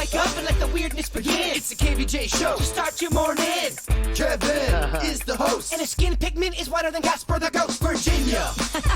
wake up and let the weirdness begin. It's the KVJ Show to start your morning. Kevin is the host, and his skin pigment is whiter than Casper the Ghost. Virginia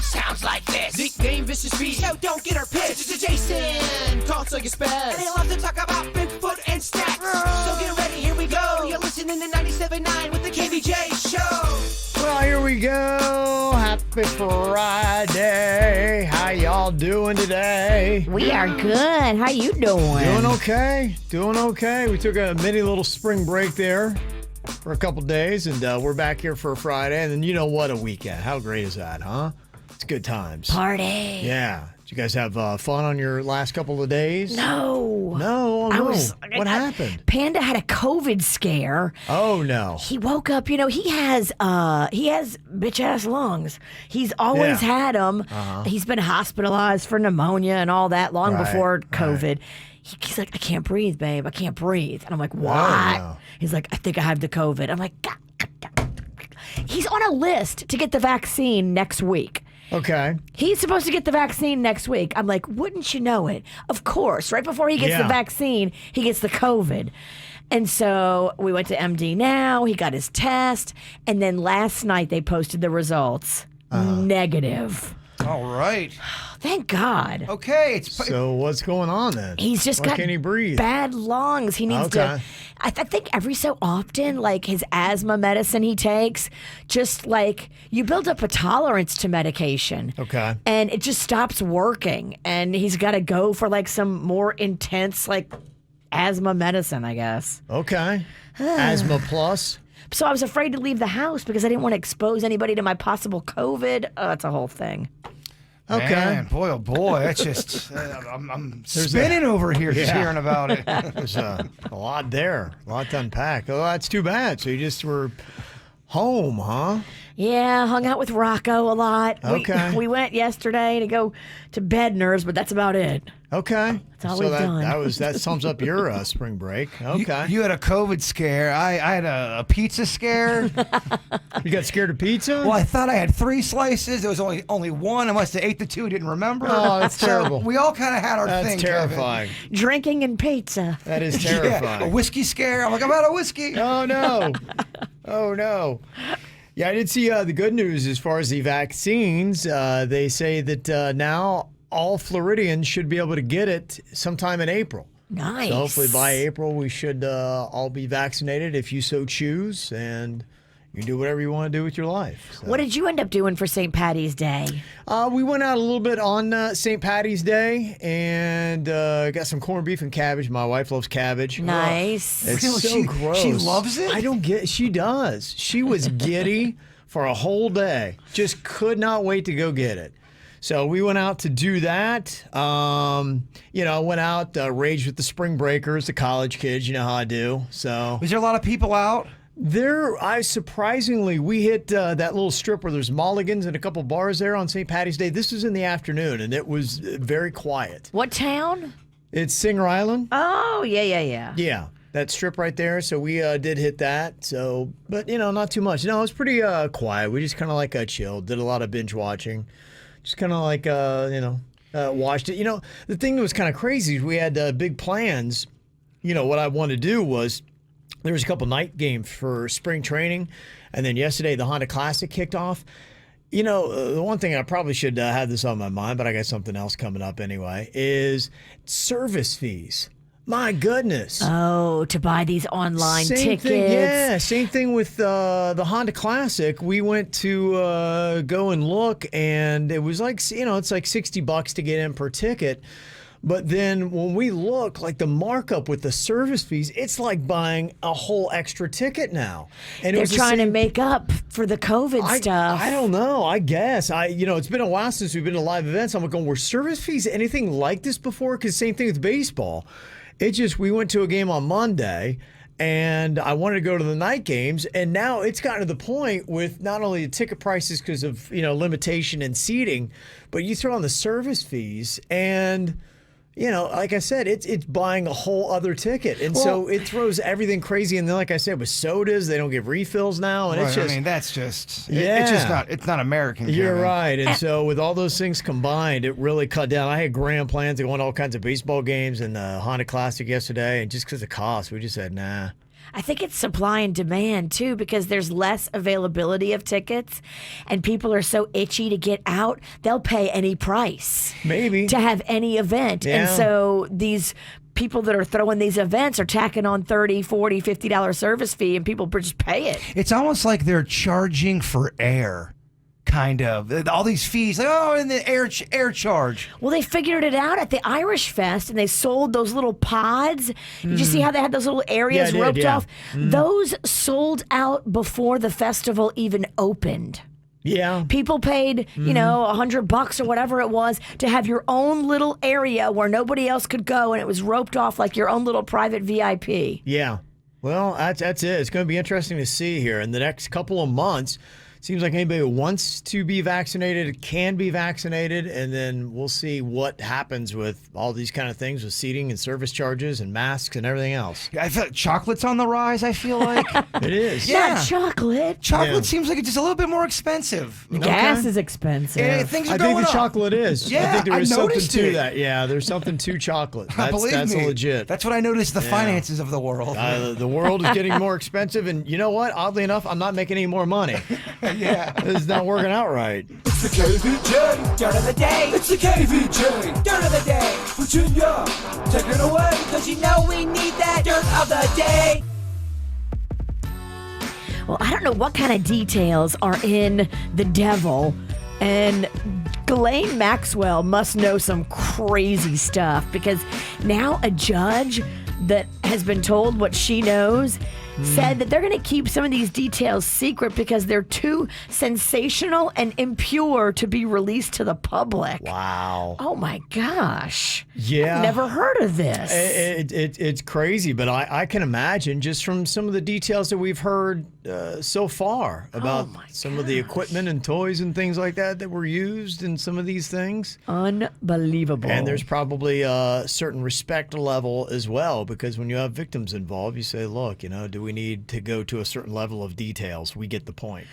sounds like this. Nickname Vicious Beast, so don't get her pissed. It's Jason, talks like a spaz, and they love to talk about Bigfoot and stats. So get ready, here we go. You're listening to 97.9 with the KVJ Show. Well, here we go. Happy Friday. How y'all doing today? We are good. How you doing? Doing okay. Doing okay. We took a mini little spring break there for a couple days, and we're back here for a Friday. And then you know what a weekend. How great is that, huh? It's good times. Party. Yeah. Did you guys have fun on your last couple of days? No. No? What happened? Panda had a COVID scare. Oh, no. He woke up, he has bitch-ass lungs. He's always had them. Uh-huh. He's been hospitalized for pneumonia and all that long before COVID. Right. He's like, I can't breathe, babe. I can't breathe. And I'm like, what? No. He's like, I think I have the COVID. I'm like, God. He's on a list to get the vaccine next week. Okay. He's supposed to get the vaccine next week. I'm like, wouldn't you know it? Of course. Right before he gets the vaccine, he gets the COVID. And so we went to MD Now. He got his test. And then last night they posted the results. Negative. All right. Thank God. Okay. So what's going on then? He's just Why got can't he breathe? bad lungs. He needs to. I think every so often, like his asthma medicine he takes, just like you build up a tolerance to medication. Okay. And it just stops working. And he's got to go for like some more intense, like asthma medicine, I guess. Okay. Asthma plus. So I was afraid to leave the house because I didn't want to expose anybody to my possible COVID. Oh, it's a whole thing. Okay. Man, boy, oh boy, that's just, I'm spinning over here just hearing about it. There's a lot there, a lot to unpack. Oh, that's too bad. So you just were home, huh? Yeah, hung out with Rocco a lot. Okay. We went yesterday to go to Bednar's, but that's about it. Okay. That's all we've done. That sums up your spring break. Okay. You had a COVID scare. I had a pizza scare. You got scared of pizza? Well, I thought I had 3 slices. There was only one. I must have ate the 2, didn't remember. Oh, that's terrible. So we all kind of had our thing. That's terrifying. Drinking and pizza. That is Kevin. terrifying. Yeah, a whiskey scare. I'm like, I'm out of whiskey. Oh, no. Oh, no. Yeah, I did see the good news as far as the vaccines. They say that now all Floridians should be able to get it sometime in April. Nice. So hopefully by April we should all be vaccinated if you so choose, and you can do whatever you want to do with your life. So. What did you end up doing for St. Patty's Day? We went out a little bit on St. Patty's Day and got some corned beef and cabbage. My wife loves cabbage. Nice. It's Really? so gross. She loves it? I don't get. She does. She was giddy for a whole day. Just could not wait to go get it. So we went out to do that. Went out, raged with the spring breakers, the college kids. You know how I do. So Was there a lot of people out? Surprisingly, we hit that little strip where there's Mulligan's and a couple bars there on St. Patty's Day. This was in the afternoon, and it was very quiet. What town? It's Singer Island. Oh, yeah. Yeah, that strip right there. So we did hit that. So, but not too much. No, it was pretty quiet. We just kind of like chilled. Did a lot of binge watching. Just kind of like watched it. The thing that was kind of crazy is we had big plans. What I wanted to do was there was a couple night games for spring training, and then yesterday the Honda Classic kicked off. The one thing I probably should have this on my mind, but I got something else coming up anyway, is service fees. My goodness. Oh, to buy these online tickets. Same thing with the Honda Classic. We went to go and look, and it was like, it's like $60 to get in per ticket. But then when we look, like the markup with the service fees, it's like buying a whole extra ticket now. And they're trying to make up for the COVID stuff. I don't know. I guess. It's been a while since we've been to live events. I'm going, were service fees anything like this before? Because same thing with baseball. We went to a game on Monday, and I wanted to go to the night games, and now it's gotten to the point with not only the ticket prices because of limitation and seating, but you throw on the service fees, and like I said, it's buying a whole other ticket. And so it throws everything crazy. And then, like I said, with sodas, they don't give refills now. And it's just, I mean, that's just, Yeah. it's just not, it's not American. You're Kevin. right. And so with all those things combined, it really cut down. I had grand plans to go on all kinds of baseball games and the Honda Classic yesterday. And just because of cost, we just said, nah. I think it's supply and demand, too, because there's less availability of tickets and people are so itchy to get out, they'll pay any price. Maybe. To have any event. Yeah. And so these people that are throwing these events are tacking on $30, $40, $50 service fee and people just pay it. It's almost like they're charging for air. Kind of. All these fees, like, and the air charge. Well, they figured it out at the Irish Fest, and they sold those little pods. Did you see how they had those little areas roped off? Those sold out before the festival even opened. Yeah. People paid, $100 or whatever it was to have your own little area where nobody else could go, and it was roped off like your own little private VIP. Yeah. Well, that's it. It's going to be interesting to see here in the next couple of months. Seems like anybody who wants to be vaccinated can be vaccinated, and then we'll see what happens with all these kind of things with seating and service charges and masks and everything else. I feel chocolate's on the rise, I feel like. It is. Yeah. Not chocolate. Chocolate seems like it's just a little bit more expensive. Gas is expensive. Yeah, things are I going think the up. chocolate is. Yeah, I think there is something noticed to it. that. Yeah, there's something to chocolate. Believe That's me. legit. That's what I noticed, the finances of the world. The world is getting more expensive, and you know what? Oddly enough, I'm not making any more money. Yeah. It's not working out right. It's the KVJ Dirt of the Day. It's the KVJ Dirt of the Day. Virginia, take it away, cause you know we need that Dirt of the Day. Well, I don't know what kind of details are in The Devil, and Ghislaine Maxwell must know some crazy stuff because now a judge that has been told what she knows said that they're going to keep some of these details secret because they're too sensational and impure to be released to the public. Wow. Oh my gosh. Yeah. I've never heard of this. It's crazy, but I can imagine just from some of the details that we've heard so far about some of the equipment and toys and things like that were used in some of these things. Unbelievable. And there's probably a certain respect level as well, because when you have victims involved, you say, look, do we need to go to a certain level of details? We get the point.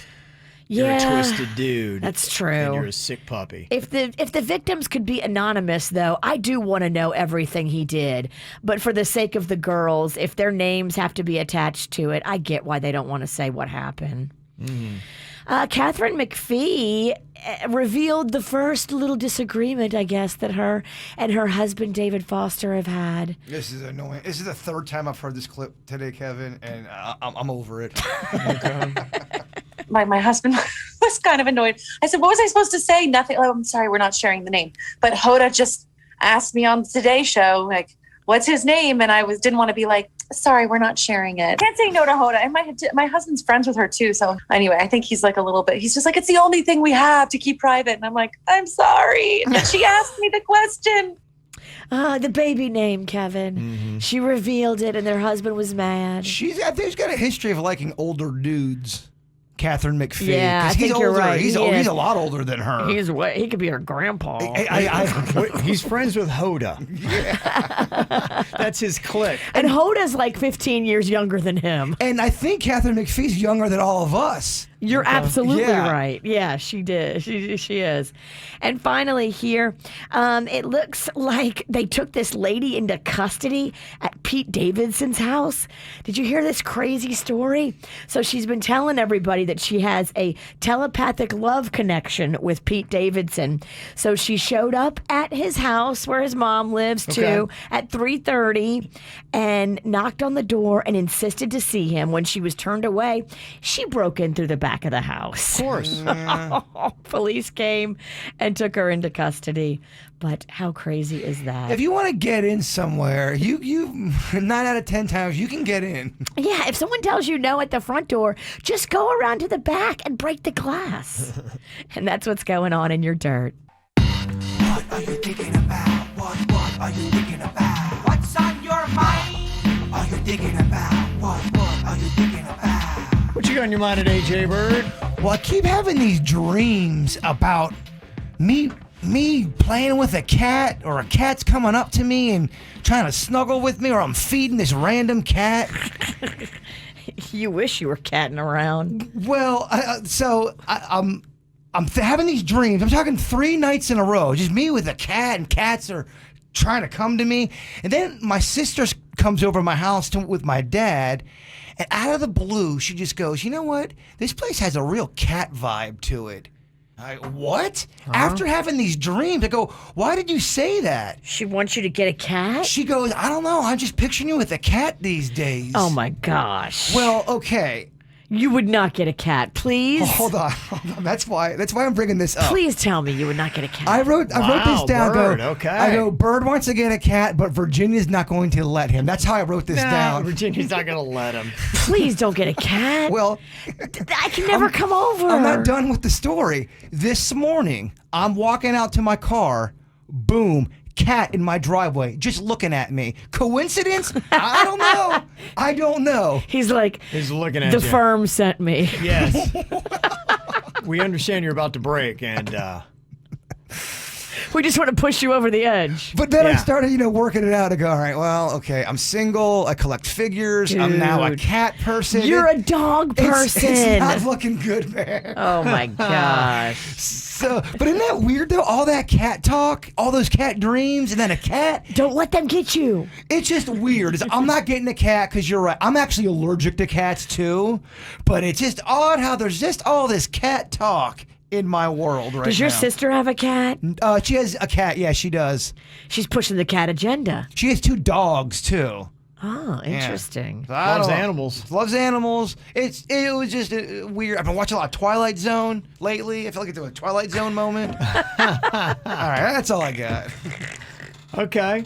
You're a twisted dude. That's true. And you're a sick puppy. If the victims could be anonymous, though, I do want to know everything he did. But for the sake of the girls, if their names have to be attached to it, I get why they don't want to say what happened. Catherine McPhee revealed the first little disagreement, I guess, that her and her husband, David Foster, have had. This is annoying. This is the third time I've heard this clip today, Kevin, and I'm over it. My husband was kind of annoyed. I said, what was I supposed to say? Nothing. Oh, I'm sorry, we're not sharing the name. But Hoda just asked me on the Today Show, like, what's his name? And I didn't want to be like, sorry, we're not sharing it. Can't say no to Hoda. And my husband's friends with her too. So anyway, I think he's like a little bit, he's just like, it's the only thing we have to keep private. And I'm like, I'm sorry. And she asked me the question. The baby name, Kevin. She revealed it and their husband was mad. I think she's got a history of liking older dudes. Catherine McPhee. Yeah, I he's think older. you're right. He's a lot older than her. He could be her grandpa. He's friends with Hoda. Yeah. That's his clique. And Hoda's like 15 years younger than him. And I think Catherine McPhee's younger than all of us. You're absolutely Yeah. right. Yeah, she did. She is. And finally here, it looks like they took this lady into custody at Pete Davidson's house. Did you hear this crazy story? So she's been telling everybody that she has a telepathic love connection with Pete Davidson. So she showed up at his house where his mom lives too at 3:30 and knocked on the door and insisted to see him. When she was turned away, she broke in through the back of the house. Of course. Police came and took her into custody. But how crazy is that? If you want to get in somewhere, you 9 out of 10 times you can get in. Yeah, if someone tells you no at the front door, just go around to the back and break the glass. And that's what's going on in your dirt. What are you thinking about? What are you thinking about? What's on your mind? Are you thinking about? What are you thinking about? What you got on your mind today, Jbird? Well, I keep having these dreams about me me playing with a cat, or a cat's coming up to me and trying to snuggle with me, or I'm feeding this random cat. You wish you were catting around. Well, I'm having these dreams. I'm talking 3 nights in a row, just me with a cat, and cats are trying to come to me. And then my sister comes over to my house with my dad, and out of the blue, she just goes, "You know what? This place has a real cat vibe to it." What? After having these dreams, I go, "Why did you say that?" She wants you to get a cat? She goes, "I don't know. I'm just picturing you with a cat these days." Oh my gosh. Well, okay. You would not get a cat, please. Hold on. That's why I'm bringing this up. Please tell me you would not get a cat. I wrote this down. Bird, okay. I go, Bird wants to get a cat, but Virginia's not going to let him. That's how I wrote this down. Virginia's not going to let him. Please don't get a cat. Well, I can never come over. I'm not done with the story. This morning, I'm walking out to my car. Boom. Cat in my driveway, just looking at me. Coincidence? I don't know. I don't know. He's like, He's looking at the you. firm sent me. Yes. We understand you're about to break, and We just want to push you over the edge. But then I Yeah. started, working it out. I go, all right, well, okay, I'm single. I collect figures. I'm now a Dude. cat person. You're a dog person. It's not looking good, man. Oh my gosh. So, but isn't that weird though? All that cat talk, all those cat dreams, and then a cat. Don't let them get you. It's just weird. I'm not getting a cat because you're right. I'm actually allergic to cats too. But it's just odd how there's just all this cat talk in my world right now. Does your sister have a cat? She has a cat. Yeah, she does. She's pushing the cat agenda. She has 2 dogs too. Oh, interesting. So I loves don't know. animals. Loves animals. It was just weird. I've been watching a lot of Twilight Zone lately. I feel like it's a Twilight Zone moment. All right, that's all I got. okay.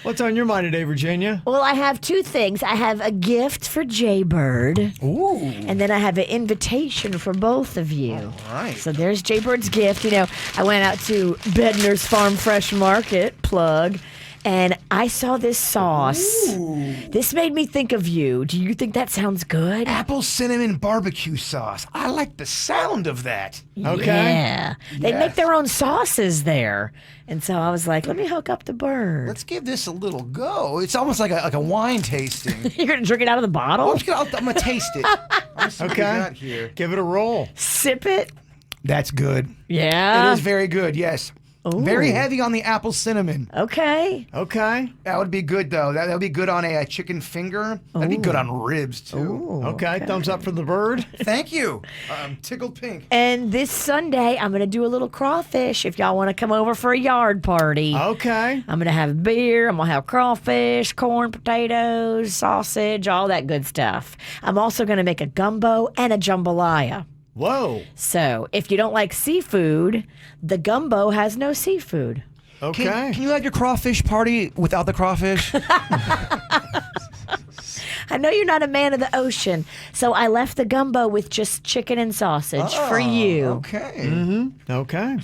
What's on your mind today, Virginia? Well, I have 2 things. I have a gift for Jbird. Ooh. And then I have an invitation for both of you. All right. So there's Jbird's gift. I went out to Bedner's Farm Fresh Market, plug, and I saw this sauce. Ooh. This made me think of you. Do you think that sounds good? Apple cinnamon barbecue sauce. I like the sound of that. Okay. Yeah. They Yes. make their own sauces there. And so I was like, let me hook up the bird. Let's give this a little go. It's almost like a wine tasting. You're going to drink it out of the bottle? I'm gonna taste it. Let's see what we got here. Give it a roll. Sip it? That's good. Yeah. It is very good. Yes. Very heavy on the apple cinnamon. Okay. Okay. That would be good though. That would be good on a chicken finger. That'd be good on ribs too. Okay. Thumbs up for the bird. Thank you. I'm tickled pink. And this Sunday, I'm going to do a little crawfish if y'all want to come over for a yard party. Okay. I'm going to have beer. I'm going to have crawfish, corn, potatoes, sausage, all that good stuff. I'm also going to make a gumbo and a jambalaya. Whoa. So if you don't like seafood, the gumbo has no seafood. Okay. Can you have your crawfish party without the crawfish? I know you're not a man of the ocean, so I left the gumbo with just chicken and sausage for you. Okay. Okay.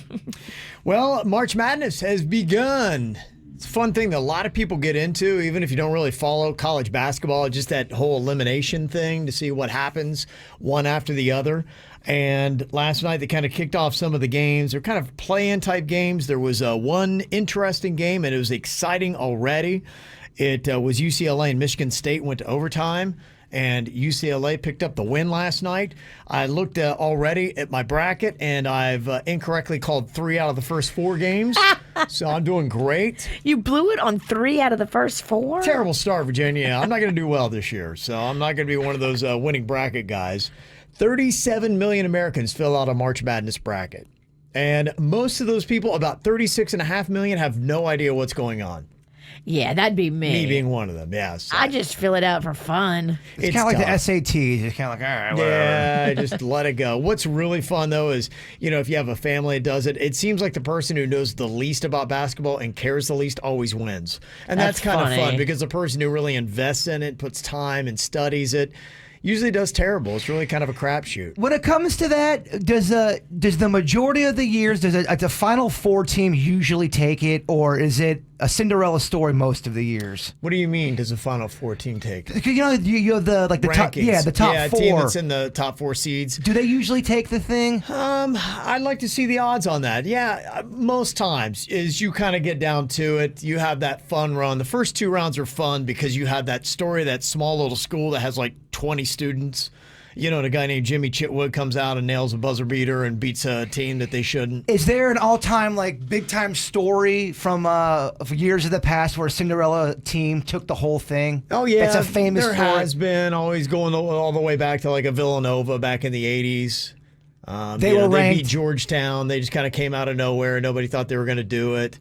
Well, March Madness has begun. It's a fun thing that a lot of people get into, even if you don't really follow college basketball, just that whole elimination thing to see what happens one after the other. And last night they kind of kicked off some of the games. They're kind of play-in type games. There was one interesting game, and it was exciting already. It was UCLA and Michigan State went to overtime, and UCLA picked up the win last night. I looked already at my bracket, and I've incorrectly called 3 out of the first 4 games. So I'm doing great. You blew it on 3 out of the first 4? Terrible start, Virginia. I'm not going to do well this year, so I'm not going to be one of those winning bracket guys. 37 million Americans fill out a March Madness bracket. And most of those people, about 36.5 million, have no idea what's going on. Yeah, that'd be me. Me being one of them, yes. I just fill it out for fun. It's kind of like the tough. SATs. It's kind of like, all right, whatever. Yeah, just let it go. What's really fun, though, is, if you have a family that does it, it seems like the person who knows the least about basketball and cares the least always wins. And that's kind of funny. fun because the person who really invests in it, puts time and studies it, usually does terrible. It's really kind of a crapshoot. When it comes to that, does the majority of the years, does the Final Four team usually take it, or is it a Cinderella story most of the years? What do you mean? Does a Final Four team take it? You know, you have the top, Rankings. the top a four. team that's in the top 4 seeds. Do they usually take the thing? I'd like to see the odds on that. Yeah, most times is you kind of get down to it. You have that fun run. The first 2 rounds are fun because you have that story, that small little school that has like 20 students. You know, the guy named Jimmy Chitwood comes out and nails a buzzer beater and beats a team that they shouldn't. Is there an all-time, like, big-time story from years of the past where a Cinderella team took the whole thing? Oh, yeah. It's a famous there story. Has been, always going all the way back to like a Villanova back in the 80s. They were ranked. They beat Georgetown. They just kind of came out of nowhere. Nobody thought they were going to do it.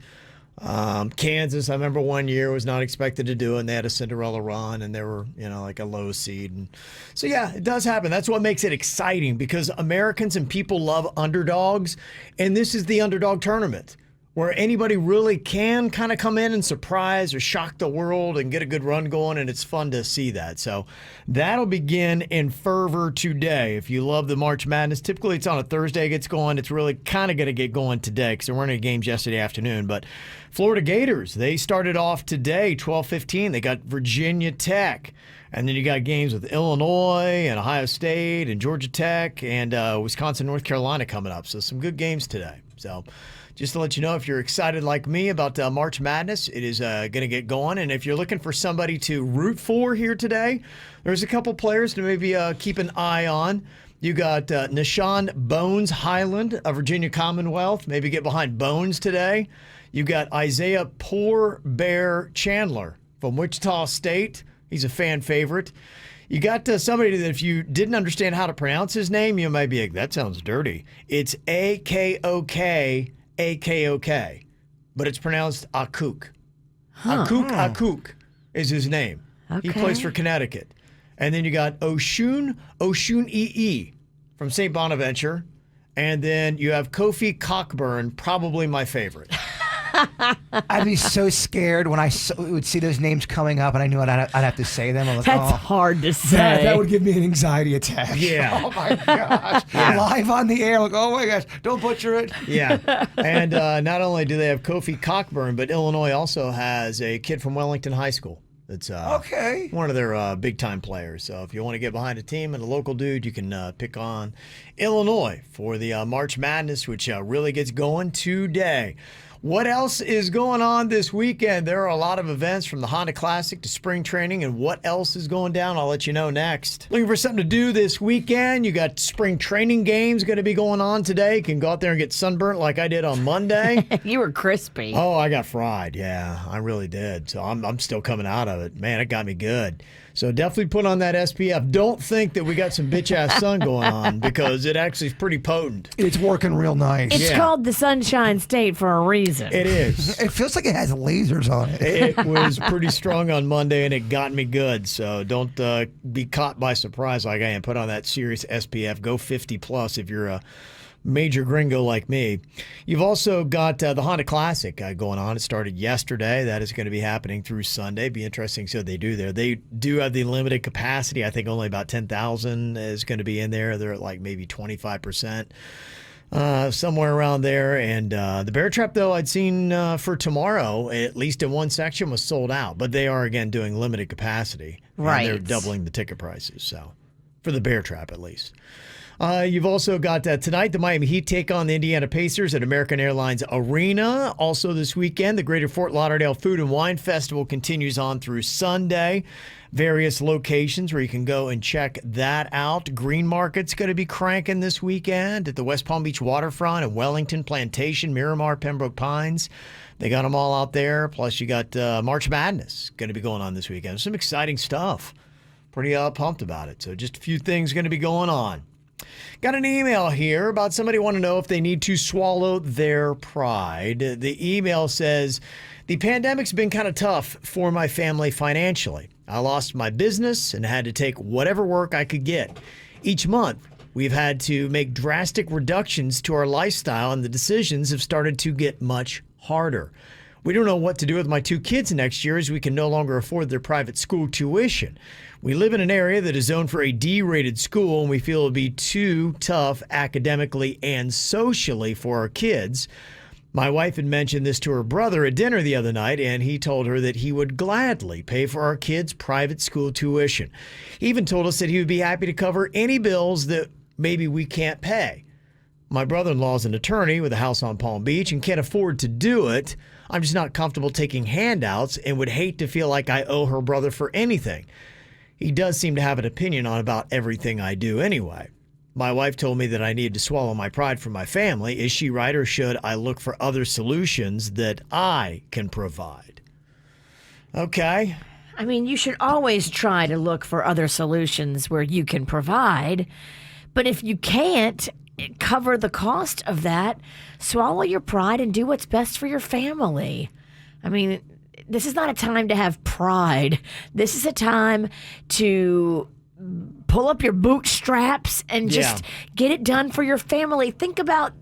Kansas, I remember one year was not expected to do it, and they had a Cinderella run, and they were, like a low seed. And so, yeah, it does happen. That's what makes it exciting because Americans and people love underdogs, and this is the underdog tournament where anybody really can kind of come in and surprise or shock the world and get a good run going, and it's fun to see that. So that'll begin in fervor today. If you love the March Madness, typically it's on a Thursday it gets going. It's really kind of going to get going today because there weren't any games yesterday afternoon. But Florida Gators, they started off today, 12:15. They got Virginia Tech. And then you got games with Illinois and Ohio State and Georgia Tech and Wisconsin, North Carolina coming up. So some good games today. So just to let you know, if you're excited like me about March Madness, it is going to get going. And if you're looking for somebody to root for here today, there's a couple players to maybe keep an eye on. You got Nashawn Bones Highland of Virginia Commonwealth. Maybe get behind Bones today. You got Isaiah Poor Bear Chandler from Wichita State. He's a fan favorite. You got somebody that if you didn't understand how to pronounce his name, you might be like, that sounds dirty. It's Akok. A-K-O-K, but it's pronounced Akuk. Akuk is his name. Okay. He plays for Connecticut. And then you got Oshun E.E. from St. Bonaventure. And then you have Kofi Cockburn, probably my favorite. I'd be so scared when I would see those names coming up and I knew I'd have to say them. I was That's like, hard to say. that would give me an anxiety attack. Yeah. Oh, my gosh. Live on the air. Like, oh, my gosh. Don't butcher it. Yeah. And not only do they have Kofi Cockburn, but Illinois also has a kid from Wellington High School. That's okay. One of their big-time players. So if you want to get behind a team and a local dude, you can pick on Illinois for the March Madness, which really gets going today. What else is going on this weekend? There are a lot of events from the Honda Classic to spring training, and what else is going down, I'll let you know next. Looking for something to do this weekend? You got spring training games going to be going on today. You can go out there and get sunburnt like I did on Monday. You were crispy. Oh, I got fried. Yeah, I really did. So I'm still coming out of it. Man, it got me good. So definitely put on that SPF. Don't think that we got some bitch-ass sun going on because it actually is pretty potent. It's working real nice. It's called the Sunshine State for a reason. It is. It feels like it has lasers on it. It was pretty strong on Monday, and it got me good. So don't be caught by surprise like I am. Put on that serious SPF. Go 50+ if you're a major gringo like me. You've also got the Honda Classic going on. It started yesterday. That is going to be happening through Sunday. Be interesting to see what they do there. They do have the limited capacity. I think only about 10,000 is going to be in there. They're at like maybe 25%. Somewhere around there. And the Bear Trap, though, I'd seen for tomorrow, at least in one section, was sold out. But they are, again, doing limited capacity. Right. And they're doubling the ticket prices. So for the Bear Trap, at least. You've also got tonight the Miami Heat take on the Indiana Pacers at American Airlines Arena. Also this weekend, the Greater Fort Lauderdale Food and Wine Festival continues on through Sunday. Various locations where you can go and check that out. Green Market's going to be cranking this weekend at the West Palm Beach Waterfront and Wellington, Plantation, Miramar, Pembroke Pines. They got them all out there. Plus, you got March Madness going to be going on this weekend. Some exciting stuff. Pretty pumped about it. So just a few things going to be going on. Got an email here about somebody wanting to know if they need to swallow their pride. The email says, the pandemic's been kind of tough for my family financially. I lost my business and had to take whatever work I could get. Each month, we've had to make drastic reductions to our lifestyle, and the decisions have started to get much harder. We don't know what to do with my 2 kids next year as we can no longer afford their private school tuition. We live in an area that is zoned for a D-rated school, and we feel it would be too tough academically and socially for our kids. My wife had mentioned this to her brother at dinner the other night, and he told her that he would gladly pay for our kids' private school tuition. He even told us that he would be happy to cover any bills that maybe we can't pay. My brother-in-law is an attorney with a house on Palm Beach and can't afford to do it. I'm just not comfortable taking handouts and would hate to feel like I owe her brother for anything. He does seem to have an opinion on about everything I do anyway. My wife told me that I needed to swallow my pride for my family. Is she right, or should I look for other solutions that I can provide? Okay. I mean, you should always try to look for other solutions where you can provide. But if you can't cover the cost of that, swallow your pride and do what's best for your family. I mean, this is not a time to have pride. This is a time to pull up your bootstraps and just get it done for your family. Think about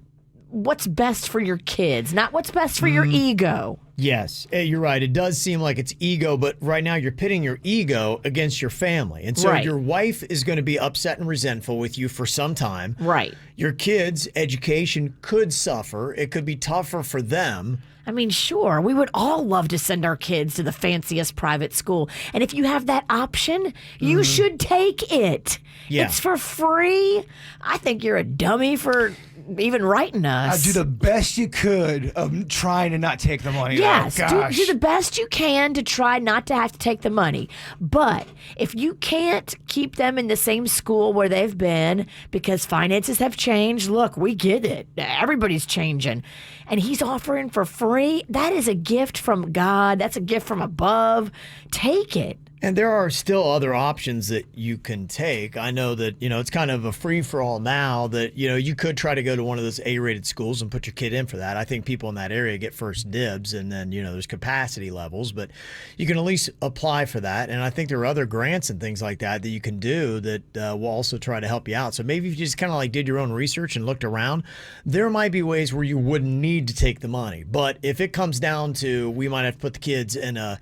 what's best for your kids, not what's best for your ego. Yes, you're right. It does seem like it's ego, but right now you're pitting your ego against your family. And so your wife is going to be upset and resentful with you for some time. Right. Your kids' education could suffer. It could be tougher for them. I mean, sure, we would all love to send our kids to the fanciest private school. And if you have that option, you should take it. Yeah. It's for free. I think you're a dummy for even writing us. Do the best you could of trying to not take the money. Yes, Oh, gosh. do the best you can to try not to have to take the money. But if you can't keep them in the same school where they've been because finances have changed, look, we get it. Everybody's changing. And he's offering for free. That is a gift from God. That's a gift from above. Take it. And there are still other options that you can take. I know that, it's kind of a free-for-all now that, you could try to go to one of those A-rated schools and put your kid in for that. I think people in that area get first dibs, and then, there's capacity levels. But you can at least apply for that. And I think there are other grants and things like that you can do that will also try to help you out. So maybe if you just kind of did your own research and looked around, there might be ways where you wouldn't need to take the money. But if it comes down to we might have to put the kids in a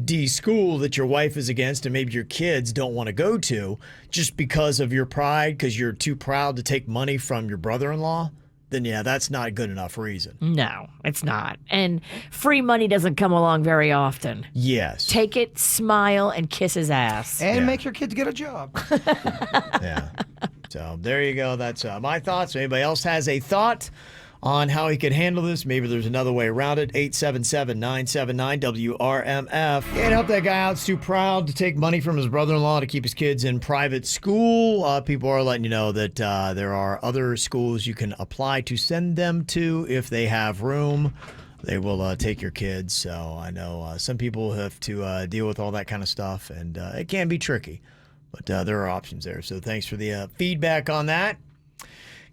D school that your wife is against and maybe your kids don't want to go to just because of your pride, because you're too proud to take money from your brother-in-law, then yeah, that's not a good enough reason. No, it's not. And free money doesn't come along very often. Yes. Take it, smile, and kiss his ass. And make your kids get a job. Yeah. So there you go. That's my thoughts. If anybody else has a thought on how he could handle this, maybe there's another way around it, 877-979-WRMF. Can't help that guy out. He's too proud to take money from his brother-in-law to keep his kids in private school. People are letting you know that there are other schools you can apply to send them to if they have room. They will take your kids. So I know some people have to deal with all that kind of stuff, and it can be tricky. But there are options there. So thanks for the feedback on that.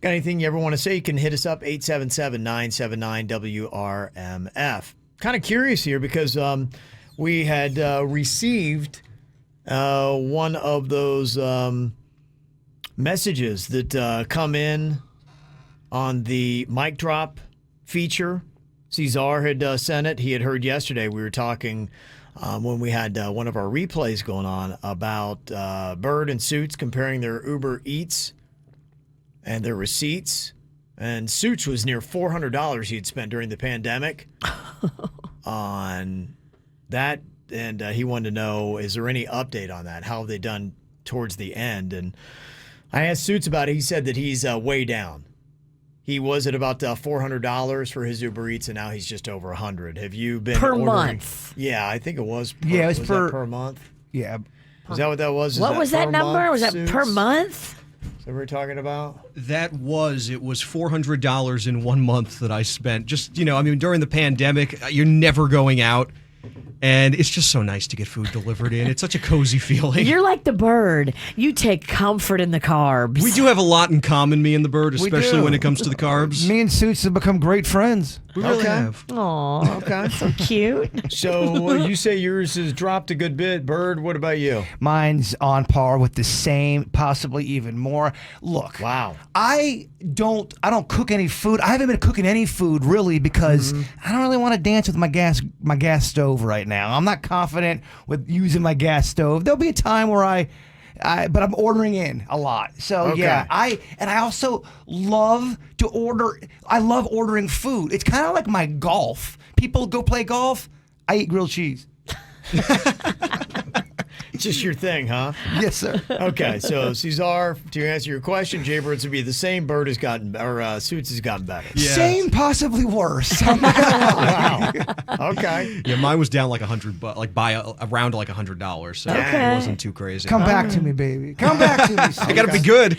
Got anything you ever want to say, you can hit us up, 877-979-WRMF. Kind of curious here because we had received one of those messages that come in on the mic drop feature. Cesar had sent it. He had heard yesterday. We were talking when we had one of our replays going on about Bird and Suits comparing their UberEats and their receipts. And Suits was near $400 he had spent during the pandemic on that. And he wanted to know, is there any update on that? How have they done towards the end? And I asked Suits about it. He said that he's way down. He was at about $400 for his Uber Eats, and now he's just over $100. Have you been per ordering? month? Yeah, I think it was. Yeah, it was per month. Yeah. Is that what that was? What was that number? Was that per month? Is that what we're talking about? It was $400 in 1 month that I spent. Just, during the pandemic, you're never going out. And it's just so nice to get food delivered in. It's such a cozy feeling. You're like the Bird. You take comfort in the carbs. We do have a lot in common, me and the Bird, especially when it comes to the carbs. Me and Suits have become great friends. We really Okay. have. Aw, Okay. so cute. So you say yours has dropped a good bit. Bird, what about you? Mine's on par with the same, possibly even more. Look, Wow. I don't cook any food. I haven't been cooking any food really because I don't really want to dance with my gas stove right now. I'm not confident with using my gas stove. There'll be a time where but I'm ordering in a lot. So Okay. yeah, I also love to order. I love ordering food. It's kind of like my golf. People go play golf. I eat grilled cheese. Just your thing, huh? Yes, sir. Okay, so Cesar, to answer your question, Jbird's would be the same. Bird has gotten, or Suits has gotten better. Yeah. Same, possibly worse. I'm not gonna lie. Wow. Okay. Yeah, mine was down like $100, like by around like $100. So Okay. it wasn't too crazy. Come back to me, baby. Come back to me. I gotta be good.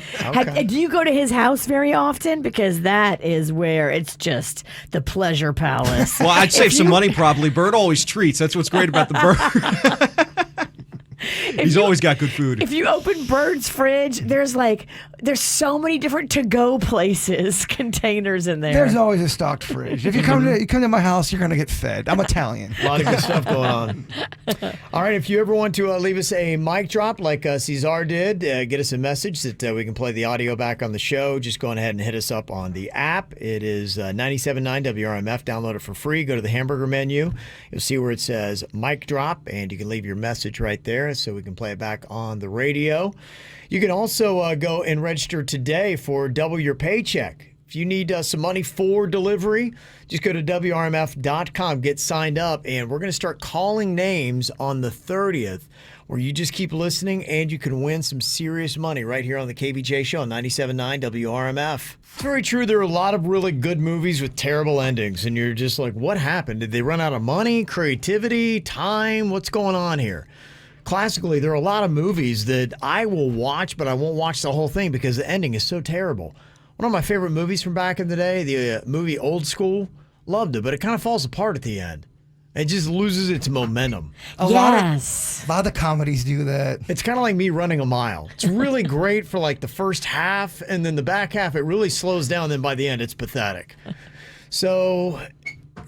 Do you go to his house very often? Because that is where it's just the pleasure palace. Well, I'd save some money probably. Bird always treats. That's what's great about the bird. He's always got good food. If you open Bird's fridge, there's so many different to-go places, containers in there. There's always a stocked fridge. If you come to my house, you're gonna get fed. I'm Italian. A lot of good stuff going on. All right, if you ever want to leave us a mic drop like Cesar did, get us a message that we can play the audio back on the show. Just go ahead and hit us up on the app. It is 97.9 WRMF. Download it for free. Go to the hamburger menu. You'll see where it says mic drop, and you can leave your message right there so we can play it back on the radio. You can also go and register today for Double Your Paycheck. If you need some money for delivery, just go to WRMF.com, get signed up, and we're going to start calling names on the 30th where you just keep listening and you can win some serious money right here on the KVJ Show on 97.9 WRMF. It's very true. There are a lot of really good movies with terrible endings, and you're just like, what happened? Did they run out of money, creativity, time? What's going on here? Classically, there are a lot of movies that I will watch, but I won't watch the whole thing because the ending is so terrible. One of my favorite movies from back in the day, the movie Old School, loved it, but it kind of falls apart at the end. It just loses its momentum. A lot of the comedies do that. It's kind of like Me Running a Mile. It's really great for like the first half, and then the back half, it really slows down. Then by the end, it's pathetic. So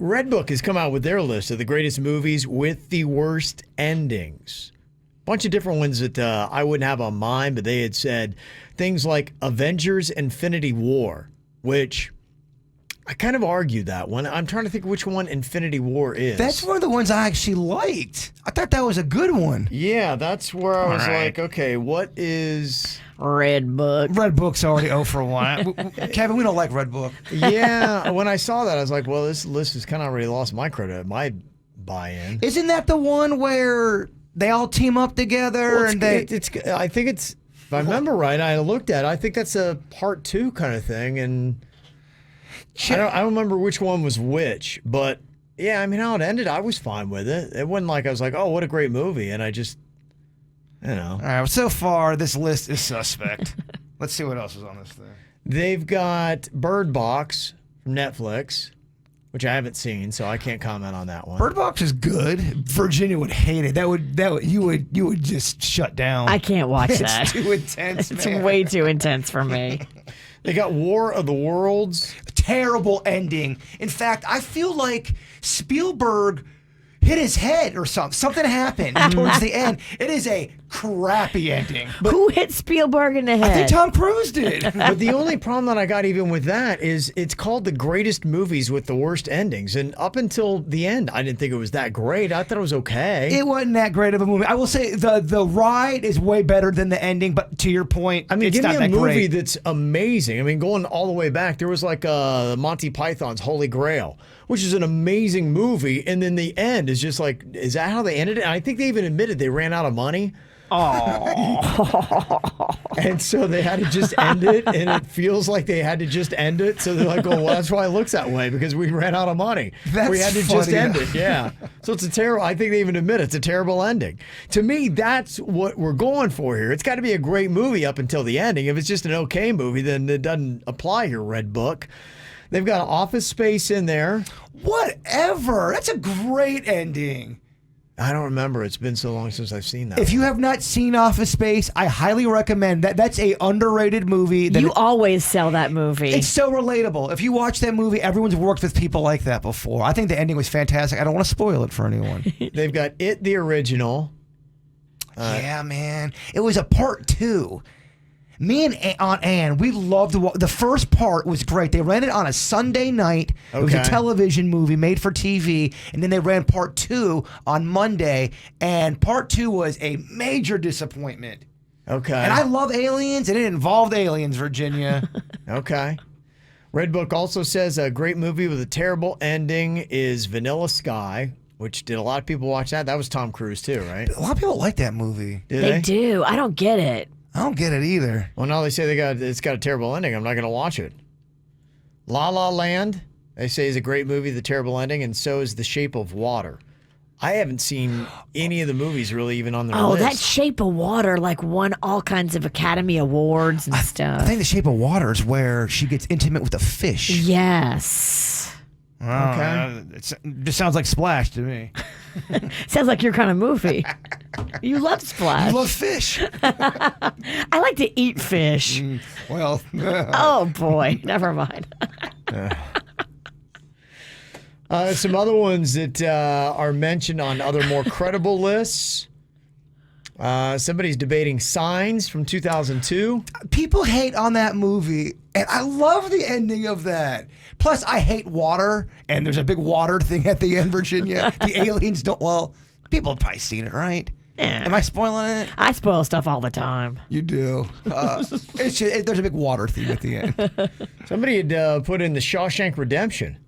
Redbook has come out with their list of the greatest movies with the worst endings. Bunch of different ones that I wouldn't have on mine, but they had said things like Avengers Infinity War, which I kind of argued that one. I'm trying to think which one Infinity War is. That's one of the ones I actually liked. I thought that was a good one. Yeah, that's where I was right. like, okay, what is... Red Book. Red Book's already 0 for 1. Kevin, we don't like Red Book. Yeah, when I saw that, I was like, well, this list has kind of already lost my credit, my buy-in. Isn't that the one where they all team up together Well, and they... I think it's, if I remember right, I looked at it, I think that's a part 2 kind of thing, and I don't remember which one was which, but yeah, I mean, how it ended, I was fine with it. It wasn't like I was like, oh, what a great movie, and I just, you know. All right, well, so far, this list is suspect. Let's see what else is on this thing. They've got Bird Box from Netflix, which I haven't seen, so I can't comment on that one. Bird Box is good. Virginia would hate it. You would just shut down. I can't watch It's that. too intense, It's man. way too intense for me. They got War of the Worlds. Terrible ending. In fact, I feel like Spielberg hit his head or something. Something happened towards the end. It is a crappy ending. Who hit Spielberg in the head? I think Tom Cruise did. But the only problem that I got even with that is it's called the greatest movies with the worst endings. And up until the end, I didn't think it was that great. I thought it was okay. It wasn't that great of a movie. I will say the ride is way better than the ending, but to your point, I mean, it's give me not a that movie great. that's amazing. I mean, going all the way back, there was like Monty Python's Holy Grail, which is an amazing movie. And then the end is just like, is that how they ended it? And I think they even admitted they ran out of money. And so they had to just end it, and it feels like they had to just end it. So they're like, oh, well, that's why it looks that way, because we ran out of money. That's we had to just funny. end it, yeah. So it's a terrible, I think they even admit it's a terrible ending. To me, that's what we're going for here. It's got to be a great movie up until the ending. If it's just an okay movie, then it doesn't apply here, Red Book. They've got Office Space in there. Whatever. That's a great ending. I don't remember. It's been so long since I've seen that. If you have not seen Office Space, I highly recommend that. That's a underrated movie. You always sell that movie. It's so relatable. If you watch that movie, everyone's worked with people like that before. I think the ending was fantastic. I don't want to spoil it for anyone. They've got It, the original. Yeah, man. It was a part 2. Me and Aunt Ann, we loved the first part was great. They ran it on a Sunday night. It was a television movie made for TV, and then they ran part 2 on Monday, and part 2 was a major disappointment. Okay. And I love aliens, and it involved aliens, Virginia. Okay. Red Book also says a great movie with a terrible ending is Vanilla Sky, which did a lot of people watch that. That was Tom Cruise too, right? A lot of people like that movie. Did They do. I don't get it. I don't get it either. Well, now they say it's got a terrible ending. I'm not going to watch it. La La Land, they say, is a great movie, the terrible ending, and so is The Shape of Water. I haven't seen any of the movies really even on their list. That Shape of Water won all kinds of Academy Awards and stuff. I think The Shape of Water is where she gets intimate with a fish. Yes. Okay. It just sounds like Splash to me. Sounds like your kind of movie. You love Splash. You love fish. I like to eat fish. Well. Oh, boy. Never mind. Some other ones that are mentioned on other more credible lists. Somebody's debating Signs from 2002. People hate on that movie, and I love the ending of that. Plus, I hate water, and there's a big water thing at the end, Virginia. The aliens don't, well, people have probably seen it, right? Yeah. Am I spoiling it? I spoil stuff all the time. You do. There's a big water theme at the end. Somebody had put in The Shawshank Redemption.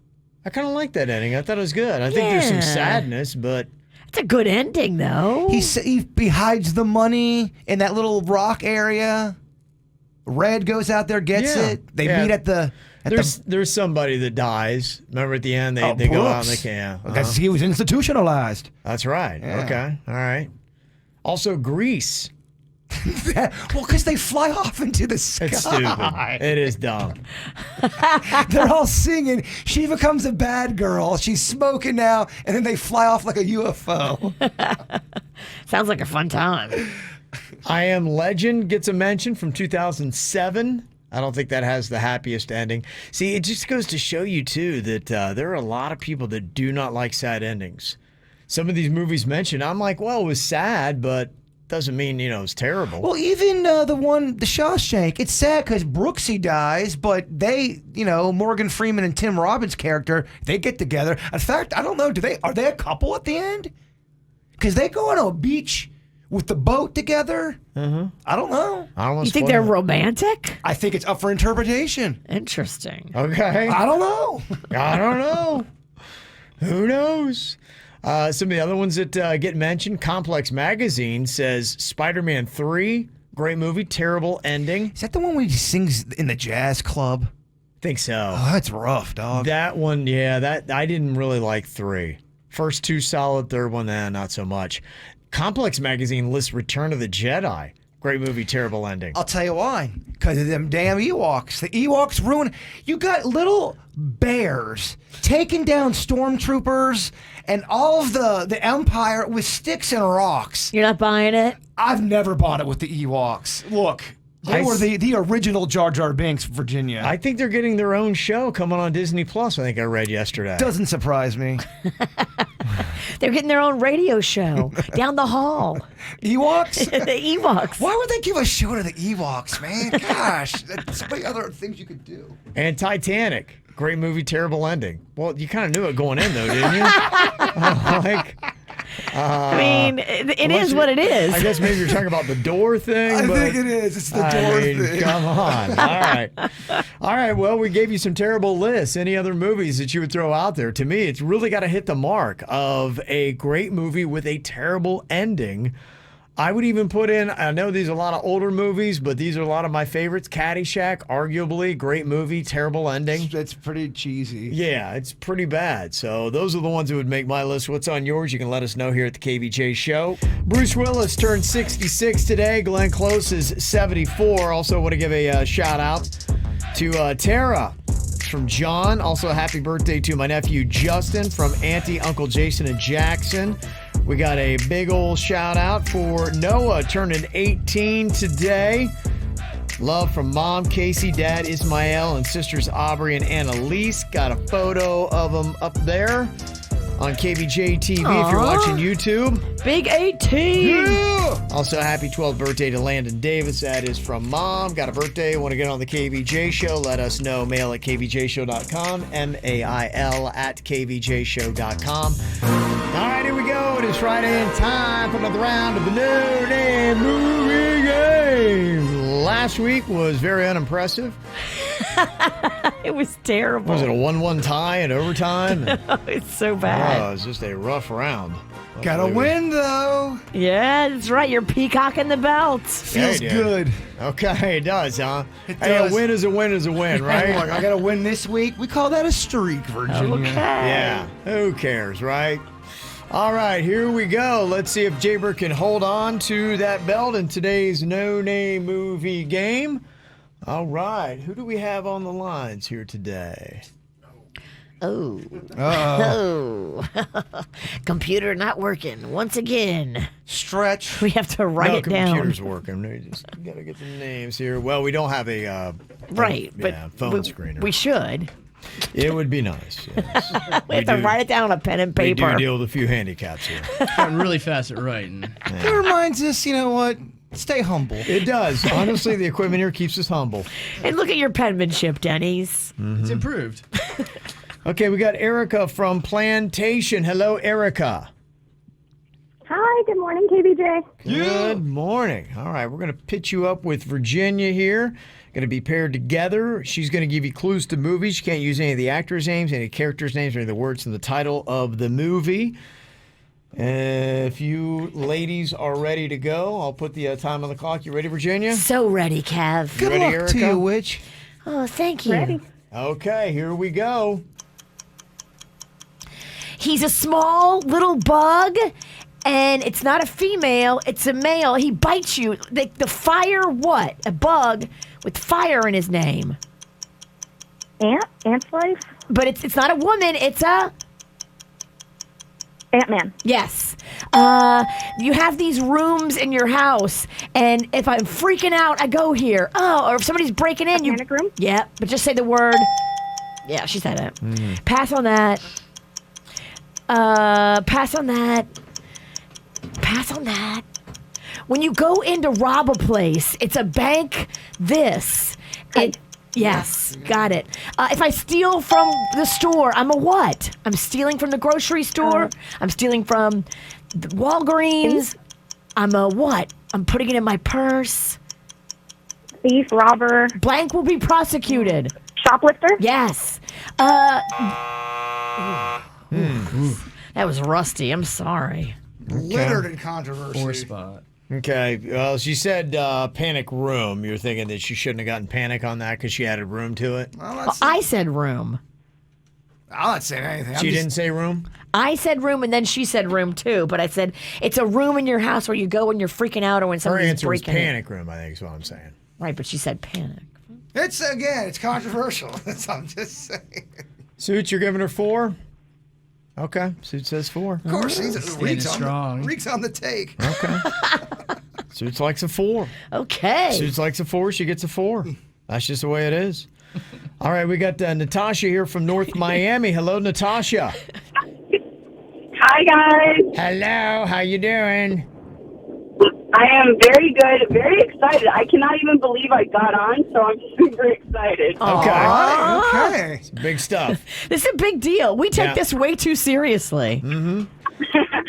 I kind of like that ending. I thought it was good. I think there's some sadness, but... It's a good ending, though. He hides the money in that little rock area. Red goes out there, gets it. They meet at the... There's somebody that dies. Remember at the end, they go out and they can't. Because he was institutionalized. That's right. Yeah. Okay. All right. Also, Grease. Well, because they fly off into the sky. It's stupid. It is dumb. They're all singing. She becomes a bad girl. She's smoking now, and then they fly off like a UFO. Sounds like a fun time. I Am Legend gets a mention from 2007. I don't think that has the happiest ending. See, it just goes to show you, too, that there are a lot of people that do not like sad endings. Some of these movies mentioned, I'm like, well, it was sad, but doesn't mean, it's terrible. Well, even the Shawshank, it's sad because Brooksy dies, but they, Morgan Freeman and Tim Robbins' character, they get together. In fact, I don't know, are they a couple at the end? Because they go on a beach with the boat together. Mm-hmm. I don't know. You think they're romantic? I think it's up for interpretation. Interesting. Okay. I don't know. I don't know. Who knows? Some of the other ones that get mentioned, Complex Magazine says Spider-Man 3, great movie, terrible ending. Is that the one where he sings in the jazz club? Think so. Oh, that's rough, dog. That one, that I didn't really like 3. First 2 solid, third one, not so much. Complex Magazine lists Return of the Jedi. Great movie, terrible ending. I'll tell you why. Because of them damn Ewoks. The Ewoks ruin. You got little bears taking down stormtroopers and all of the Empire with sticks and rocks. You're not buying it? I've never bought it with the Ewoks. Look, they were the original Jar Jar Binks, Virginia. I think they're getting their own show coming on Disney Plus. I think I read yesterday. Doesn't surprise me. They're getting their own radio show down the hall. Ewoks? The Ewoks. Why would they give a show to the Ewoks, man? Gosh, there's so many other things you could do. And Titanic. Great movie, terrible ending. Well, you kind of knew it going in, though, didn't you? I mean, it is what it is. I guess maybe you're talking about the door thing. I think it is. It's the door thing. Come on. All right. Well, we gave you some terrible lists. Any other movies that you would throw out there? To me, it's really got to hit the mark of a great movie with a terrible ending. I would even put in, I know these are a lot of older movies, but these are a lot of my favorites. Caddyshack, arguably, great movie, terrible ending. It's pretty cheesy. Yeah, it's pretty bad. So those are the ones that would make my list. What's on yours? You can let us know here at the KVJ Show. Bruce Willis turned 66 today. Glenn Close is 74. Also want to give a shout out to Tara. It's from John. Also happy birthday to my nephew Justin from Auntie, Uncle Jason, and Jackson. We got a big old shout out for Noah turning 18 today. Love from mom, Casey, dad, Ismael, and sisters Aubrey and Annalise. Got a photo of them up there on KVJ TV if you're watching YouTube. Big 18. Yeah. Also, happy 12th birthday to Landon Davis. That is from mom. Got a birthday. Want to get on the KVJ Show? Let us know. Mail at kvjshow.com. MAIL at kvjshow.com. All right, here we go. It is Friday and time for another round of the No Name Movie Game. Last week was very unimpressive. It was terrible. Was it a 1-1 tie in overtime? It's so bad. Oh, it was just a rough round. Gotta win, though. Yeah, that's right. You're peacocking the belt. Feels Yeah, good. Okay, it does, huh? It Hey, does. a win is a win is a win, Hey, right? look, I gotta win this week. We call that a streak, Virginia. Okay. Yeah, who cares, right? All right, here we go. Let's see if Jbird can hold on to that belt in today's No Name Movie Game. All right, who do we have on the lines here today? Oh. Computer not working once again. Stretch. We have to write No, it down. computer's working. We just gotta get the names here. Well, we don't have a Right, but phone we, screener. we should. It would be nice. Yes. We have to do. write it down on a pen and We paper. do deal with a few handicaps here. Gotten really fast at writing. It reminds us, you know what? Stay humble. It does. Honestly, the equipment here keeps us humble. And look at your penmanship, Dennys. Mm-hmm. It's improved. Okay, we got Erica from Plantation. Hello, Erica. Hi, good morning, KVJ. Good morning. All right, we're going to pitch you up with Virginia here. Going to be paired together. She's going to give you clues to movies. You can't use any of the actors' names, any characters' names, or any of the words in the title of the movie. If you ladies are ready to go, I'll put the time on the clock. You ready, Virginia? So ready, Kev. Good ready, luck to Erica? you, witch. Oh, thank you. Ready. Okay, here we go. He's a small little bug, and it's not a female, it's a male. He bites you. The fire what? A bug with fire in his name. Ant's life? But it's not a woman, it's a... Ant-Man. Yes. You have these rooms in your house, and if I'm freaking out, I go here. Oh, or if somebody's breaking in, you... Panic room? Yeah, but just say the word. Yeah, she said it. Pass on that. Pass on that. Pass on that. When you go in to rob a place, it's a bank. This. Yes, got it. If I steal from the store, I'm a what? I'm stealing from the grocery store. I'm stealing from the Walgreens. I'm a what? I'm putting it in my purse. Thief, robber, Blank will be prosecuted. shoplifter? Yes. That was rusty. I'm sorry. Littered in controversy. 4 spot. Okay, well, she said panic room. You're thinking that she shouldn't have gotten panic on that because she added room to it? I said room. I'm not saying anything. She didn't say room? I said room, and then she said room too. But I said it's a room in your house where you go when you're freaking out or when Her somebody's answer was breaking in. panic room, I think is what I'm saying. Right, but she said panic. It's controversial. That's all I'm just saying. Suits, you're giving her 4? Okay, Suits says 4. Of course, Standing strong. Reeks on the take. Okay. Suits likes a 4. Okay. Suits likes a 4, she gets a 4. That's just the way it is. All right, we got Natasha here from North Miami. Hello, Natasha. Hi, guys. Hello, how you doing? I am very good, very excited. I cannot even believe I got on, so I'm super excited. Okay. Okay. Big stuff. This is a big deal. We take Yeah. this way too seriously. All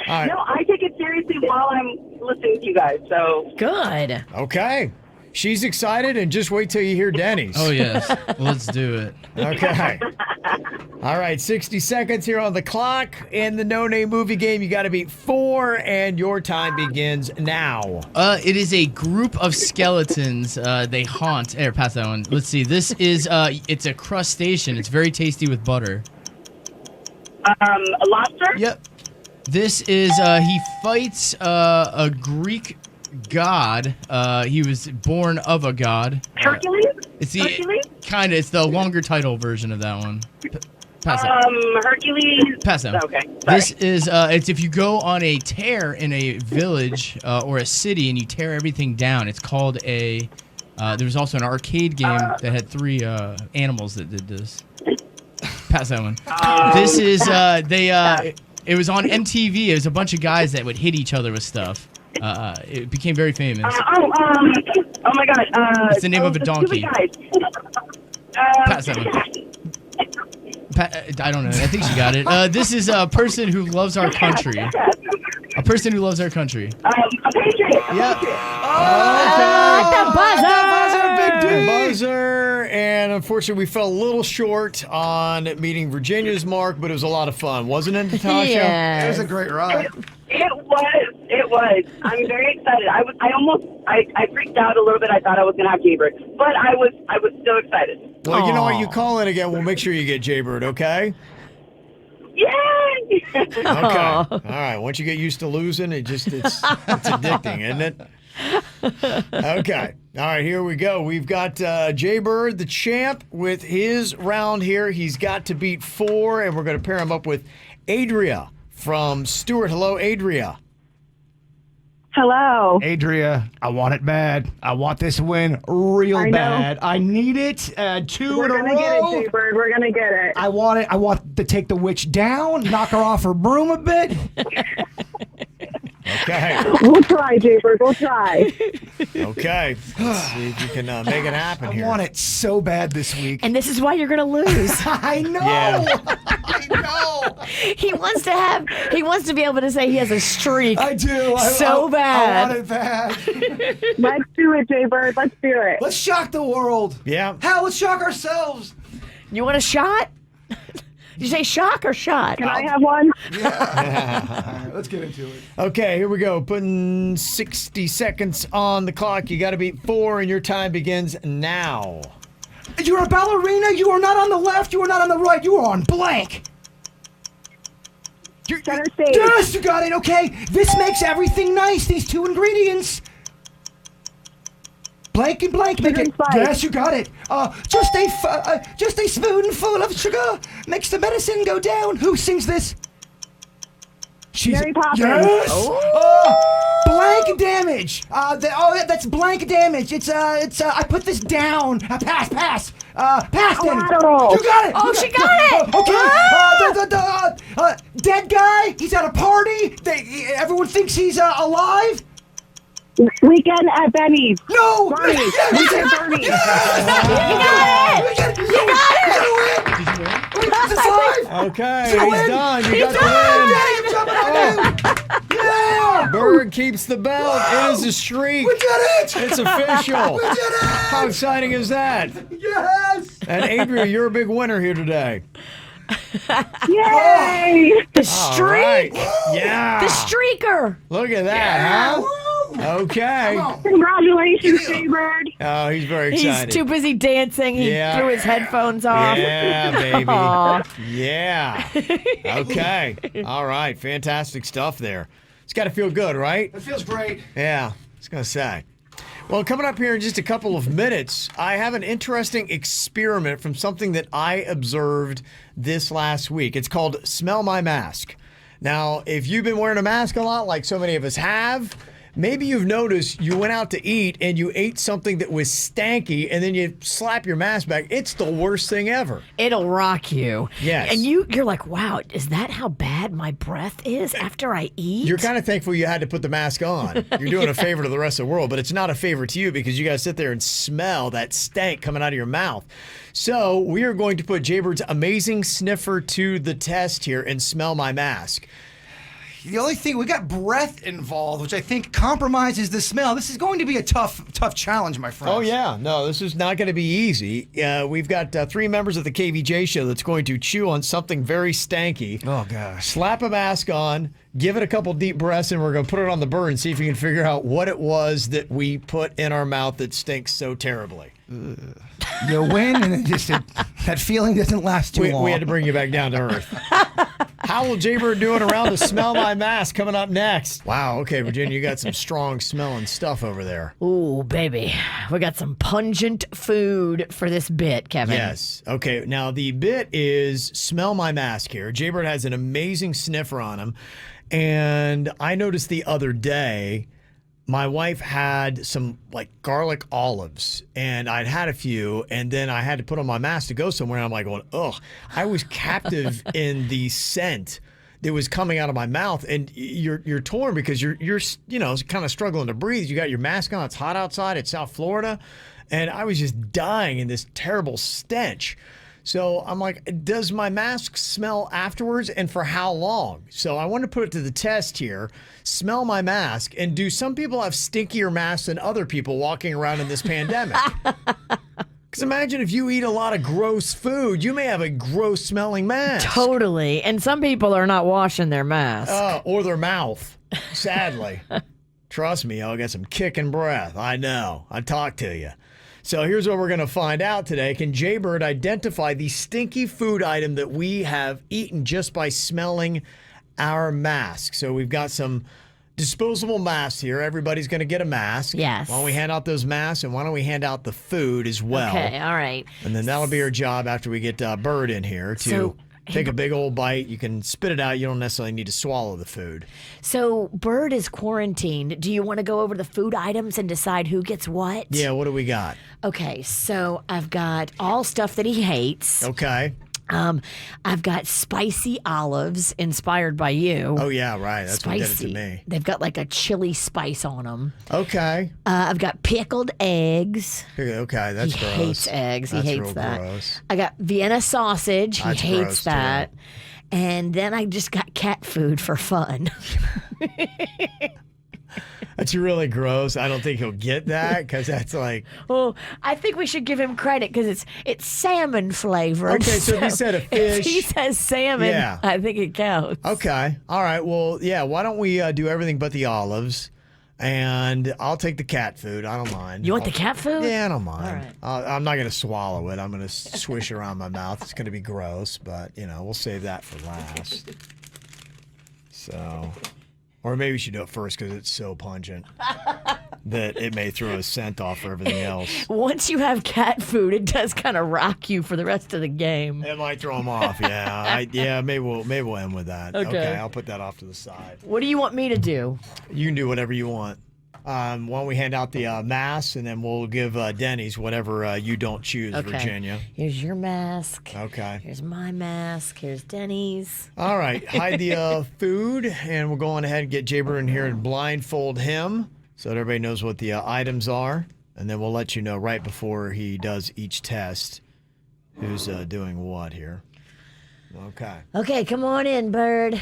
right. No, I take it seriously while I'm listening to you guys, so. Good. Okay. She's excited, and just wait till you hear Dennys. Oh, yes. Let's do it. Okay. All right, 60 seconds here on the clock. In the No Name Movie Game, you got to beat 4, and your time begins now. It is a group of skeletons. They haunt. Here, pass that one. Let's see. This is, it's a crustacean. It's very tasty with butter. A lobster? Yep. This is, he fights a Greek god. He was born of a god. Hercules? It's the Hercules? kind of. It's the longer title version of that one. Pass it. Hercules. Pass out. Okay. Sorry. This is it's if you go on a tear in a village or a city and you tear everything down. It's called a. There was also an arcade game that had 3 animals that did this. Pass that one. This is it was on MTV. It was a bunch of guys that would hit each other with stuff. It became very famous. Oh my God. It's the name of a donkey. Pass that one. I don't know. I think she got it. This is a person who loves our country. A person who loves our country. A patriot. Yep. The buzzer. Big buzzer. And unfortunately, we fell a little short on meeting Virginia's mark, but it was a lot of fun, wasn't it, Natasha? Yeah. It was a great ride. It was. I'm very excited. I freaked out a little bit. I thought I was going to have Jbird, but I was still excited. Well, you know what? You call in again. We'll make sure you get Jbird, okay? Yay! Okay. All right. Once you get used to losing, it's addicting, isn't it? Okay. All right, here we go. We've got Jbird, the champ, with his round here. He's got to beat 4, and we're going to pair him up with Adria from Stewart. Hello, Adria. Hello. Adria, I want it bad. I want this win real I know. bad. I need it. 2 in a row. Get it, Jbird. We're gonna get it. I want it. I want to take the witch down, knock her off her broom a bit. Okay. We'll try, Jbird. We'll try. Okay. Let's see if you can make it happen here. I want it so bad this week. And this is why you're gonna lose. I know. Yeah. I know. He wants to be able to say he has a streak. I do. So bad. I want it bad. Let's do it, Jbird. Let's do it. Let's shock the world. Yeah. Hell, let's shock ourselves. You want a shot? Did you say shock or shot? Can I have one? All right, let's get into it. Okay, here we go. Putting 60 seconds on the clock. You got to beat 4, and your time begins now. You're a ballerina. You are not on the left. You are not on the right. You are on blank. Center stage. Yes, you got it. Okay, this makes everything nice. These 2 ingredients. Blank and blank make Sugar it. and spice. Yes, you got it. Just a spoonful of sugar makes the medicine go down. Who sings this? Mary Poppins. Yes. Blank damage. That's blank damage. It's I put this down. Pass. Pass. Then. Collateral. You got it. Oh, she got it. Okay. Dead guy. He's at a party. Everyone thinks he's alive. Weekend at Dennys. No. Bernie. Yes. Weekend at Bernie. You got it. You got it. Okay, He's he's done. You got the win. Yeah. Bird keeps the belt. It is a streak. We did it. It's official. We did it. How exciting is that? Yes. And Adria, you're a big winner here today. Yay! The All streak. right. Yeah. The streaker. Look at that, huh? Okay. Congratulations, Jbird. Oh, he's very excited. He's too busy dancing. He Yeah. threw his headphones off. Yeah, baby. Aw. Yeah. Okay. All right. Fantastic stuff there. It's got to feel good, right? It feels great. Yeah. I was going to say. Well, coming up here in just a couple of minutes, I have an interesting experiment from something that I observed this last week. It's called Smell My Mask. Now, if you've been wearing a mask a lot, like so many of us have, maybe you've noticed you went out to eat and you ate something that was stanky and then you slap your mask back. It's the worst thing ever. It'll rock you. Yes. And you're like, wow, is that how bad my breath is after I eat? You're kind of thankful you had to put the mask on. You're doing a favor to the rest of the world, but it's not a favor to you because you got to sit there and smell that stank coming out of your mouth. So we are going to put Jbird's amazing sniffer to the test here and smell my mask. The only thing, we got breath involved, which I think compromises the smell. This is going to be a tough challenge, my friend. Oh, yeah. No, this is not going to be easy. We've got 3 members of the KVJ Show that's going to chew on something very stanky. Oh, gosh. Slap a mask on, give it a couple deep breaths, and we're going to put it on the bird and see if you can figure out what it was that we put in our mouth that stinks so terribly. You win, and it just that feeling doesn't last too long. We had to bring you back down to earth. How will Jbird doing around to smell my mask coming up next? Wow, okay, Virginia, you got some strong smelling stuff over there. Ooh, baby. We got some pungent food for this bit, Kevin. Yes. Okay, now the bit is smell my mask here. Jbird has an amazing sniffer on him. And I noticed the other day, my wife had some like garlic olives, and I'd had a few, and then I had to put on my mask to go somewhere, and I'm like going, ugh. I was captive in the scent that was coming out of my mouth, and you're torn because you're kind of struggling to breathe. You got your mask on. It's hot outside. It's South Florida, and I was just dying in this terrible stench. So I'm like, does my mask smell afterwards, and for how long? So I want to put it to the test here. Smell my mask. And do some people have stinkier masks than other people walking around in this pandemic? Because imagine if you eat a lot of gross food, you may have a gross smelling mask. Totally. And some people are not washing their mask. Or their mouth, sadly. Trust me, I'll get some kicking breath. I know. I talked to you. So here's what we're going to find out today. Can Jbird identify the stinky food item that we have eaten just by smelling our mask? So we've got some disposable masks here. Everybody's going to get a mask. Yes. Why don't we hand out those masks, and why don't we hand out the food as well? Okay, all right. And then that'll be our job after we get Bird in here to take a big old bite. You can spit it out. You don't necessarily need to swallow the food. So Bird is quarantined. Do you want to go over the food items and decide who gets what? Yeah, what do we got? Okay, so I've got all stuff that he hates. Okay. I've got spicy olives inspired by you. Oh, yeah, right. That's what did it to me. They've got like a chili spice on them. Okay. I've got pickled eggs. Okay, that's he gross. Hates eggs. That's he hates real that. Gross. I got Vienna sausage. He That's hates gross, that. too. And then I just got cat food for fun. That's really gross. I don't think he'll get that because that's like. Well, I think we should give him credit because it's salmon flavored. Okay, so if he said a fish. If he says salmon, Yeah. I think it counts. Okay. All right. Well, yeah. Why don't we do everything but the olives? And I'll take the cat food. I don't mind. You want the cat food? Yeah, I don't mind. All right. I'm not going to swallow it. I'm going to swish it around my mouth. It's going to be gross, but, we'll save that for last. So. Or maybe we should do it first because it's so pungent that it may throw a scent off for everything else. Once you have cat food, it does kind of rock you for the rest of the game. It might throw them off. Yeah, maybe we'll end with that. Okay. I'll put that off to the side. What do you want me to do? You can do whatever you want. Why don't we hand out the masks, and then we'll give Dennys whatever you don't choose, Okay. Virginia. Here's your mask. Okay. Here's my mask. Here's Dennys. All right. Hide the food, and we'll go on ahead and get Jbird in here and blindfold him so that everybody knows what the items are. And then we'll let you know right before he does each test who's doing what here. Okay. Okay, come on in, Bird.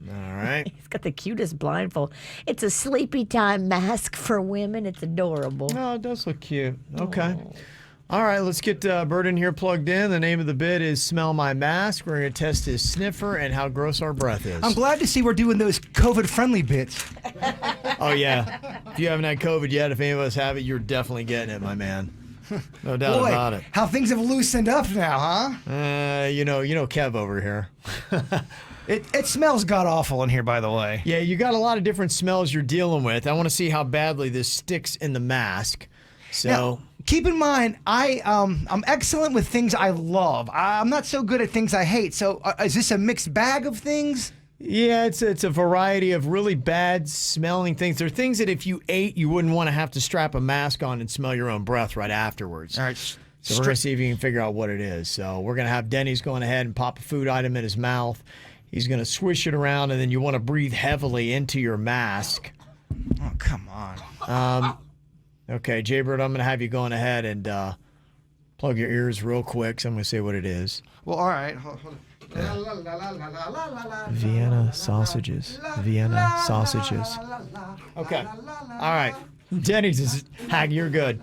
All right. He's got the cutest blindfold. It's a sleepy time mask for women. It's adorable. Oh, it does look cute. Okay. All right, let's get Bird in here plugged in. The name of the bit is Smell My Mask. We're going to test his sniffer and how gross our breath is. I'm glad to see we're doing those COVID-friendly bits. Oh, yeah. If you haven't had COVID yet, if any of us have it, you're definitely getting it, my man. No doubt Boy, about it. how things have loosened up now, huh? You know Kev over here. It smells god-awful in here, by the way. Yeah, you got a lot of different smells you're dealing with. I want to see how badly this sticks in the mask. So Now, keep in mind, I'm excellent with things I love. I'm not so good at things I hate. So is this a mixed bag of things? yeah, it's a variety of really bad smelling things. There are things that if you ate, you wouldn't want to have to strap a mask on and smell your own breath right afterwards. All right. So we're going to see if you can figure out what it is. So we're going to have Dennys going ahead and pop a food item in his mouth. He's going to swish it around, and then you want to breathe heavily into your mask. Oh, come on. Okay, Jbird, I'm going to have you going ahead and plug your ears real quick, so I'm going to say what it is. Well, all right. Hold Vienna sausages. Vienna sausages. Okay. All right. Dennys is hacking. You're good.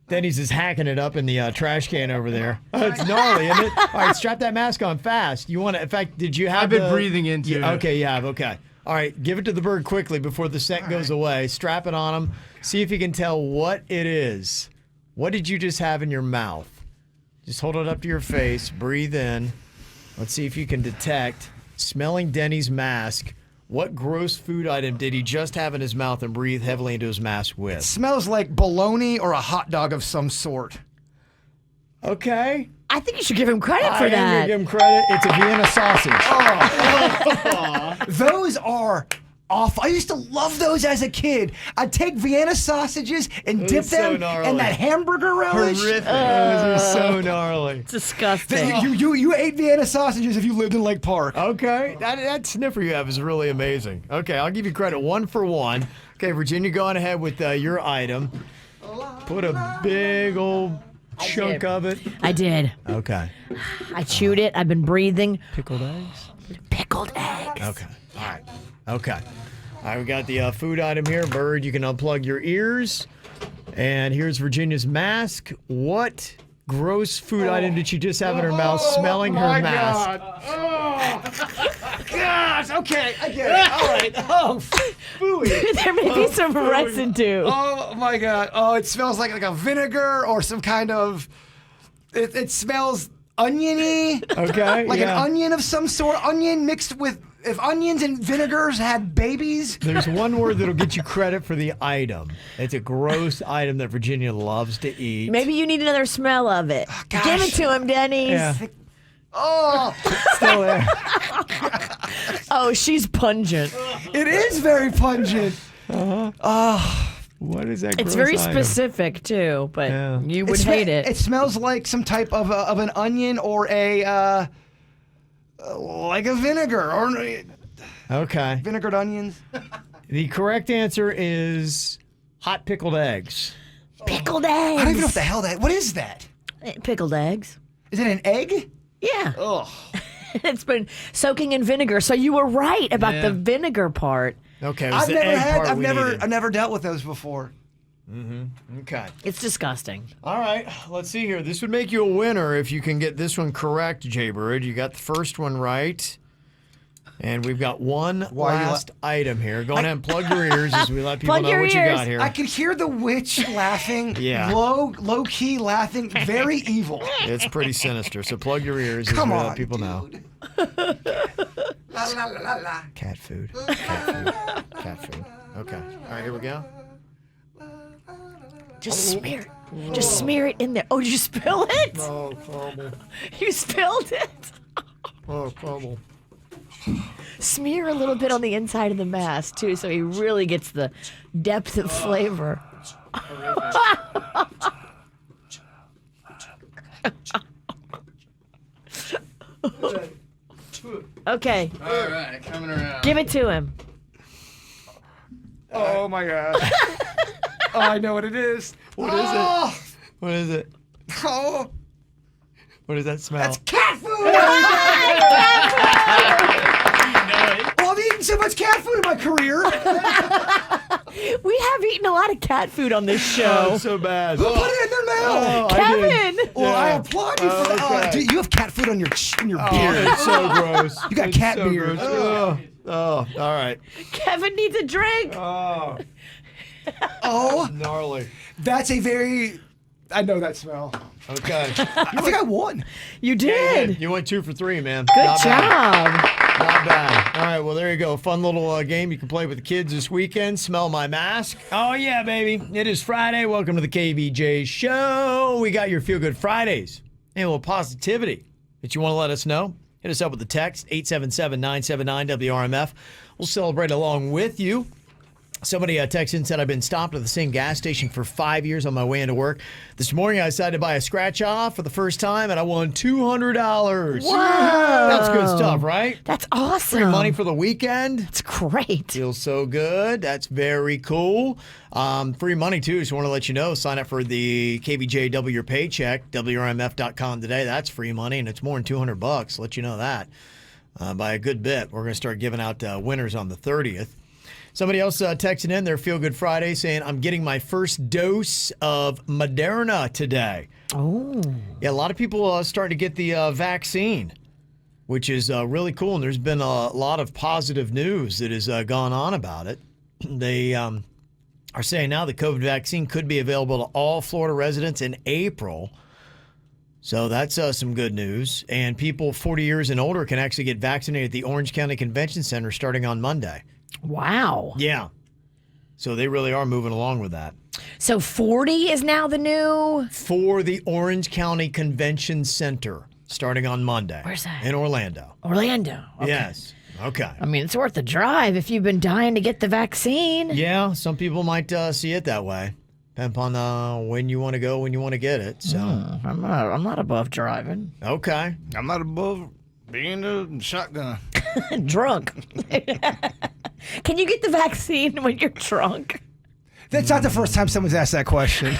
Dennys is hacking it up in the trash can over there. Oh, it's gnarly, isn't it? All right, strap that mask on fast. You want to? In fact, did you have? I've been breathing into it. Okay, you have. Okay. All right, give it to the bird quickly before the scent goes away. Strap it on him. See if you can tell what it is. What did you just have in your mouth? Just hold it up to your face. Breathe in. Let's see if you can detect smelling Denny's mask, what gross food item did he just have in his mouth and breathe heavily into his mask with? Smells like bologna or a hot dog of some sort. Okay. I think you should give him credit for I am that. going to give him credit. It's a Vienna sausage. Those are awful. I used to love those as a kid. I'd take Vienna sausages and dip so them gnarly. in that hamburger relish. Horrific. Those are so gnarly. Disgusting. You ate Vienna sausages if you lived in Lake Park. Okay. That sniffer you have is really amazing. Okay, I'll give you credit 1 for 1. Okay, Virginia, go on ahead with your item. Put a big old chunk of it. I did. Okay. I chewed it. I've been breathing. Pickled eggs? Pickled eggs. Okay. All right. Okay. All right, we got the food item here. Bird, you can unplug your ears. And here's Virginia's mask. What gross food item did she just have in her mouth smelling her mask? Gosh, okay, I get it. All right. Oh, phooey. There may be some residue. Oh my God. Oh, it smells like a vinegar or some kind of. It smells oniony. Okay. Like yeah. an onion of some sort. Onion mixed with. If onions and vinegars had babies. There's one word that'll get you credit for the item. It's a gross item that Virginia loves to eat. Maybe you need another smell of it. gosh. Give it to him, Dennys. Yeah. Oh, Still there. Oh, she's pungent. it is very pungent. What is that? It's gross very item? specific too, but Yeah. you would hate it. It smells like some type of an onion or a like a vinegar or Okay. vinegared onions. The correct answer is hot pickled eggs. Pickled eggs. I don't even know what the hell that. What is that? Pickled eggs. Is it an egg? Yeah. Ugh. It's been soaking in vinegar, so you were right about the vinegar part. Okay. It was I've the never egg had. part I've we never. needed. I've never dealt with those before. Okay. It's disgusting. All right. Let's see here. This would make you a winner if you can get this one correct, Jbird. You got the first one right. And we've got one last item here. Go ahead and plug your ears as we let people Plug know your what you ears. got here. I could hear the witch laughing. Yeah. Low key laughing. Very evil. It's pretty sinister. So plug your ears Come as we on, let people know. dude. La la la la la. Cat food. Cat food. Cat food. Okay. All right. Here we go. Just smear it. Just smear it in there. Oh, did you spill it? Oh, horrible. You spilled it. Oh, horrible. Smear a little bit on the inside of the mask too, so he really gets the depth of flavor. Okay, All right, coming around. give it to him. Oh my God. Oh, I know what it is. What is it? What is it? Oh, What does that smell? that's cat food. Well, I've eaten so much cat food in my career. We have eaten a lot of cat food on this show. Oh, so bad. Who put it in their mouth? I did. Kevin! Well, I Yeah. applaud you for that. okay. Dude, you have cat food on your Oh, beard. it's so gross. You got It's cat so beard. gross. Oh, all right. Kevin needs a drink. Oh, Oh, gnarly. that's a very. I know that smell. Okay. I think I won. You did. You went 2 for 3, man. Good Not bad. job. Not bad. All right, well, there you go. Fun little game you can play with the kids this weekend. Smell my mask. Oh, yeah, baby. It is Friday. Welcome to the KVJ Show. We got your Feel Good Fridays and a little positivity that you want to let us know. Hit us up with the text, 877-979-WRMF. We'll celebrate along with you. Somebody texted and said, I've been stopped at the same gas station for 5 years on my way into work. This morning, I decided to buy a scratch off for the first time, and I won $200. Whoa. That's good stuff, right? That's awesome. Free money for the weekend. That's great. Feels so good. That's very cool. Free money, too. Just want to let you know, sign up for the KVJ Double Your Paycheck, WRMF.com today. That's free money, and it's more than $200. Let you know that by a good bit. We're going to start giving out winners on the 30th. Somebody else texted in their Feel Good Friday saying, I'm getting my first dose of Moderna today. Oh. Yeah, a lot of people starting to get the vaccine, which is really cool. And there's been a lot of positive news that has gone on about it. They are saying now the COVID vaccine could be available to all Florida residents in April. So that's some good news. And people 40 years and older can actually get vaccinated at the Orange County Convention Center starting on Monday. Wow. Yeah. So they really are moving along with that. So 40 is now the new? For the Orange County Convention Center starting on Monday. Where's that? In Orlando. Orlando. Okay. Yes. Okay. I mean, it's worth the drive if you've been dying to get the vaccine. Yeah, some people might see it that way. Depend upon when you want to go, when you want to get it. So I'm not above driving. Okay. I'm not above being a shotgun. Drunk. Can you get the vaccine when you're drunk? That's not the first time someone's asked that question.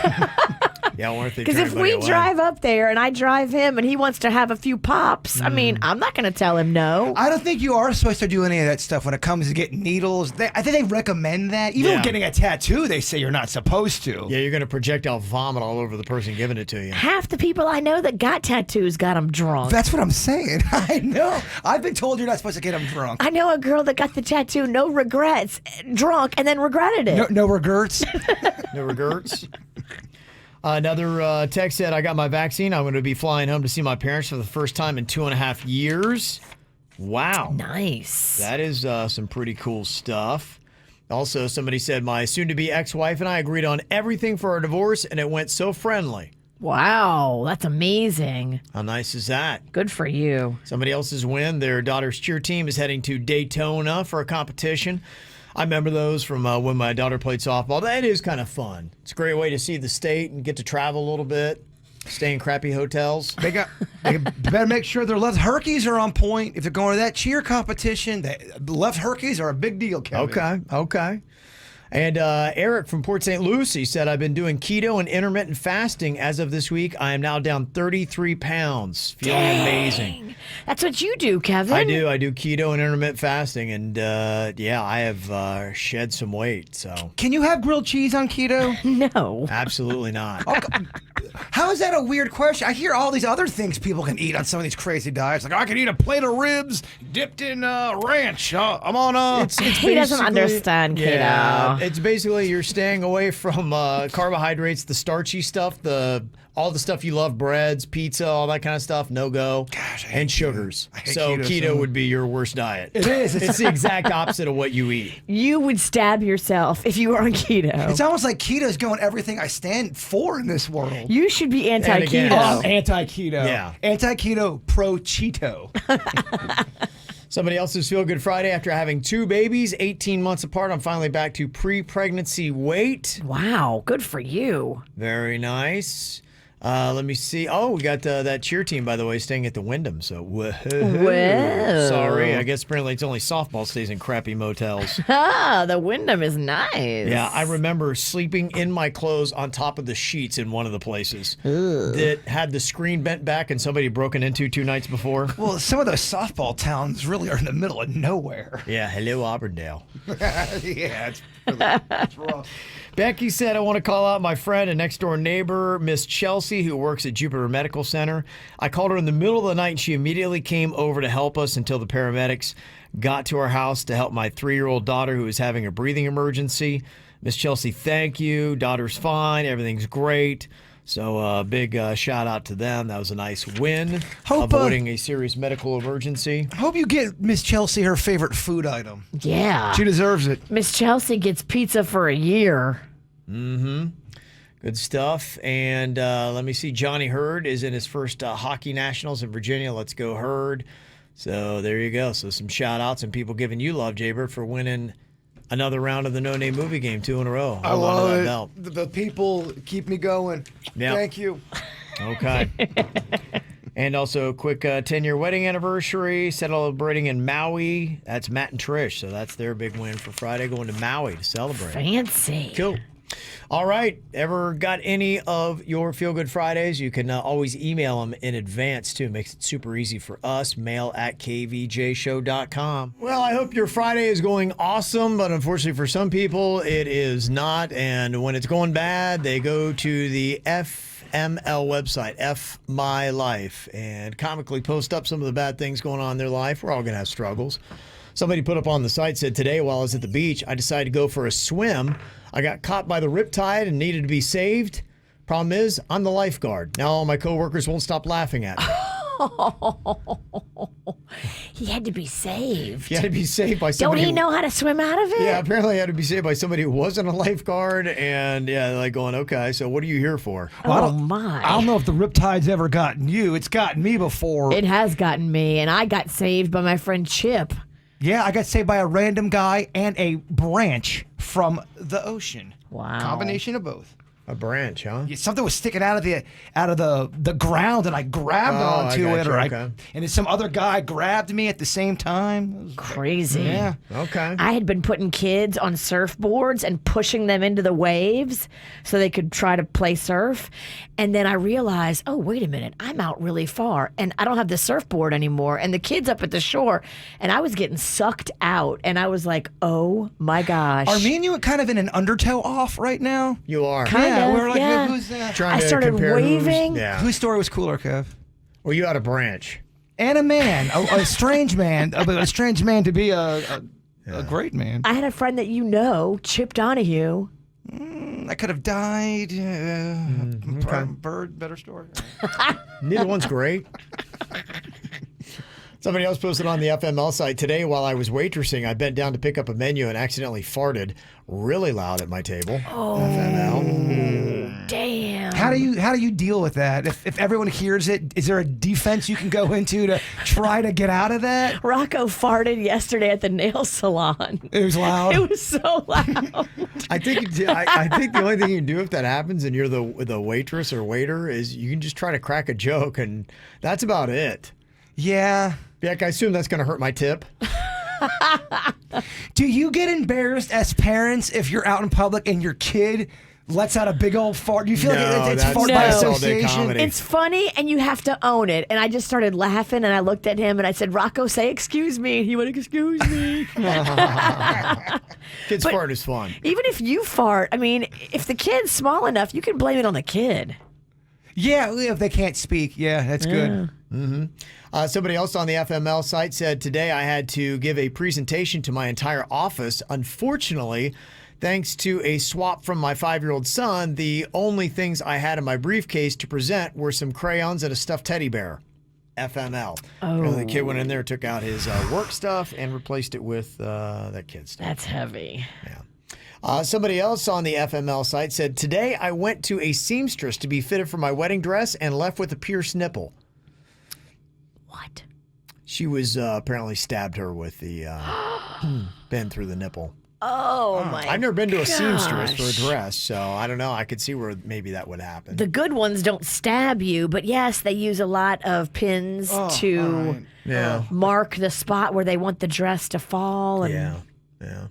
Yeah, I wonder if they Because turn if anybody we away. drive up there and I drive him and he wants to have a few pops, I mean, I'm not going to tell him no. I don't think you are supposed to do any of that stuff when it comes to getting needles. I think they recommend that. Even Yeah. with getting a tattoo, they say you're not supposed to. Yeah, you're going to projectile vomit all over the person giving it to you. Half the people I know that got tattoos got them drunk. That's what I'm saying. I know. I've been told you're not supposed to get them drunk. I know a girl that got the tattoo, no regrets, drunk, and then regretted it. No regrets. No regrets. Another text said, I got my vaccine. I'm going to be flying home to see my parents for the first time in 2.5 years. Wow. Nice. That is some pretty cool stuff. Also, somebody said, my soon-to-be ex-wife and I agreed on everything for our divorce, and it went so friendly. Wow, that's amazing. How nice is that? Good for you. Somebody else's win. Their daughter's cheer team is heading to Daytona for a competition. I remember those from when my daughter played softball. That is kind of fun. It's a great way to see the state and get to travel a little bit, stay in crappy hotels. They better make sure their left herkies are on point. If they're going to that cheer competition, the left herkies are a big deal, Kevin. Okay. And Eric from Port St. Lucie said, I've been doing keto and intermittent fasting. As of this week, I am now down 33 pounds. Feeling amazing. That's what you do, Kevin. I do keto and intermittent fasting. And I have shed some weight. So Can you have grilled cheese on keto? No. absolutely not. How is that a weird question? I hear all these other things people can eat on some of these crazy diets. Like, I can eat a plate of ribs dipped in ranch. I'm on He doesn't basically- understand keto. Yeah, it's basically you're staying away from carbohydrates, the starchy stuff, all the stuff you love, breads, pizza, all that kind of stuff, no go, and sugars. I hate So keto keto so would be your worst diet. It is. It's the exact opposite of what you eat. You would stab yourself if you were on keto. It's almost like keto is going everything I stand for in this world. You should be anti-keto. again- I'm anti-keto. Yeah. Anti-keto, pro-Cheeto. Somebody else's Feel Good Friday. After having 2 babies, 18 months apart, I'm finally back to pre-pregnancy weight. Wow, good for you. Very nice. Let me see. Oh, we got that cheer team, by the way, staying at the Wyndham. So, Whoa. sorry. I guess apparently it's only softball stays in crappy motels. Ah, the Wyndham is nice. Yeah, I remember sleeping in my clothes on top of the sheets in one of the places that had the screen bent back and somebody broken into 2 nights before. Well, some of those softball towns really are in the middle of nowhere. Yeah, hello, Auburndale. Yeah, it's rough. Becky said, I want to call out my friend and next door neighbor, Miss Chelsea, who works at Jbird Medical Center. I called her in the middle of the night and she immediately came over to help us until the paramedics got to our house to help my 3-year-old daughter who was having a breathing emergency. Miss Chelsea, thank you. Daughter's fine. Everything's great. So big shout out to them. That was a nice win, avoiding a serious medical emergency. Hope you get Miss Chelsea her favorite food item. Yeah. She deserves it. Miss Chelsea gets pizza for a year. Good stuff. And let me see. Johnny Hurd is in his first hockey nationals in Virginia. Let's go, Hurd. So there you go. So some shout outs and people giving you love, Jbird, for winning another round of the No Name Movie Game, 2 in a row. I Hold on to love that it. belt. The people keep me going. Yeah. Thank you. Okay. And also a quick 10-year wedding anniversary, celebrating in Maui. That's Matt and Trish. So that's their big win for Friday, going to Maui to celebrate. Fancy. Cool. All right. Ever got any of your Feel Good Fridays? You can always email them in advance, too. Makes it super easy for us. mail@kvjshow.com. Well, I hope your Friday is going awesome, but unfortunately for some people, it is not. And when it's going bad, they go to the FML website, F My Life, and comically post up some of the bad things going on in their life. We're all going to have struggles. Somebody put up on the site, said, today while I was at the beach, I decided to go for a swim. I got caught by the riptide and needed to be saved. Problem is, I'm the lifeguard. Now all my coworkers won't stop laughing at me. He had to be saved. He had to be saved by Don't somebody. he know how to swim out of it? Yeah, apparently he had to be saved by somebody who wasn't a lifeguard. And yeah, like going, okay, so what are you here for? Oh, my. I don't know if the riptide's ever gotten you. It's gotten me before. It has gotten me, and I got saved by my friend Chip. Yeah, I got saved by a random guy and a branch from the ocean. Wow. Combination of both. A branch, huh? Yeah, something was sticking out of the ground, and I grabbed onto I it, got or you, okay. and then some other guy grabbed me at the same time. It was Crazy. Yeah. Okay. I had been putting kids on surfboards and pushing them into the waves so they could try to play surf. And then I realized, oh, wait a minute, I'm out really far and I don't have the surfboard anymore. And the kids up at the shore, and I was getting sucked out. And I was like, oh my gosh. Are me and you kind of in an undertow off right now? You are. Yeah, of, we're like, yeah. who's that? Trying I to started compare waving. Whose story was cooler, Kev? Well, you had a branch. And a man, a strange man, but a strange man to be a great man. I had a friend that you know, Chip Donahue. I could have died. Bird, better story. Neither one's great. Somebody else posted on the FML site today while I was waitressing, I bent down to pick up a menu and accidentally farted really loud at my table. Oh, FML. Damn. How do you deal with that? If everyone hears it, is there a defense you can go into to try to get out of that? Rocco farted yesterday at the nail salon. It was loud. It was so loud. I think the only thing you can do if that happens and you're the waitress or waiter is you can just try to crack a joke, and that's about it. Yeah. Yeah, I assume that's going to hurt my tip. Do you get embarrassed as parents if you're out in public and your kid lets out a big old fart? Do you feel No, like it's that's fart by all-day association? comedy. It's funny, and you have to own it. And I just started laughing, and I looked at him, and I said, Rocco, say excuse me. And he went, excuse me. Kids fart is fun. Even if you fart, I mean, if the kid's small enough, you can blame it on the kid. Yeah, if they can't speak. Yeah, that's good. Somebody else on the FML site said, today I had to give a presentation to my entire office. Unfortunately, thanks to a swap from my 5-year-old son, the only things I had in my briefcase to present were some crayons and a stuffed teddy bear. FML. Oh. The kid went in there, took out his work stuff, and replaced it with that kid's stuff. That's heavy. Yeah. Somebody else on the FML site said, today I went to a seamstress to be fitted for my wedding dress and left with a pierced nipple. What? She was apparently stabbed her with the bend through the nipple. Oh, my I've never been to a seamstress for a gosh. dress, so I don't know. I could see where maybe that would happen. The good ones don't stab you, but yes, they use a lot of pins to Yeah. mark the spot where they want the dress to fall. And Yeah.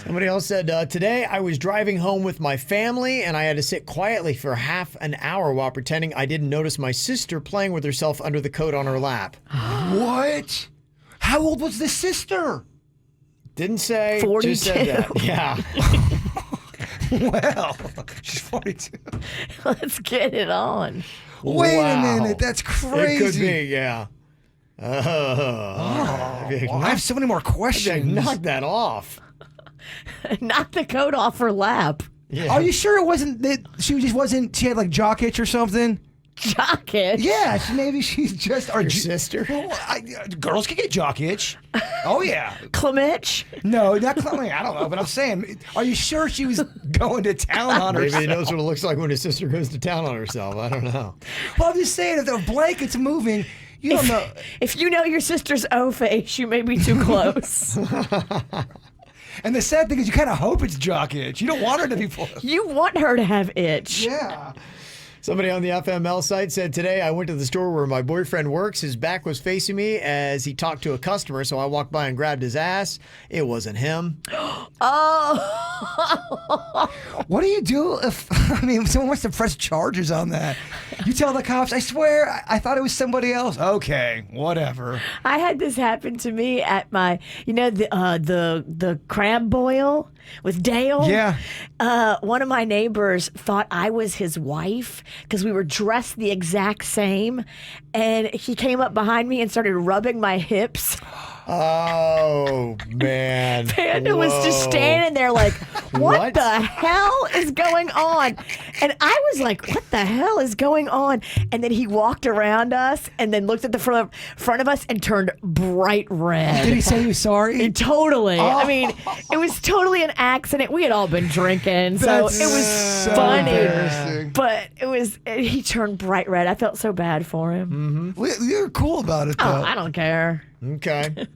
Somebody else said, today I was driving home with my family and I had to sit quietly for half an hour while pretending I didn't notice my sister playing with herself under the coat on her lap. What? How old was the sister? Didn't say. 42. Just said that. Yeah. Well, she's 42. Let's get it on. Wait Wow. a minute, that's crazy. It could be, yeah. I have so many more questions. Knock that off. Knock the coat off her lap. Yeah. Are you sure it wasn't that she just wasn't? She had like jock itch or something. Jock itch. Yeah, maybe she's just Your sister? Well, girls can get jock itch. Oh yeah. Clemitch. No, not Chloe. I don't know, but I'm saying, are you sure she was going to town on Maybe herself? he knows what it looks like when his sister goes to town on herself. I don't know. Well, I'm just saying, if the blanket's moving, you don't know. If you know your sister's O-face, you may be too close. And the sad thing is, you kind of hope it's jock itch. You don't want her to be full. You want her to have itch. Yeah. Somebody on the FML site said, today I went to the store where my boyfriend works. His back was facing me as he talked to a customer, so I walked by and grabbed his ass. It wasn't him. Oh. What do you do if someone wants to press charges on that? You tell the cops, I swear, I thought it was somebody else. Okay, whatever. I had this happen to me at my, the crab boil with Dale. Yeah. One of my neighbors thought I was his wife because we were dressed the exact same, and he came up behind me and started rubbing my hips. Oh, man. Panda was just standing there like, what the hell is going on? And I was like, what the hell is going on? And then he walked around us and then looked at the front of us and turned bright red. Did he say he was sorry? Totally. I mean, it was totally an accident. We had all been drinking, so That's it was so funny. embarrassing. But he turned bright red. I felt so bad for him. You're cool about it, though. Oh, I don't care. Okay.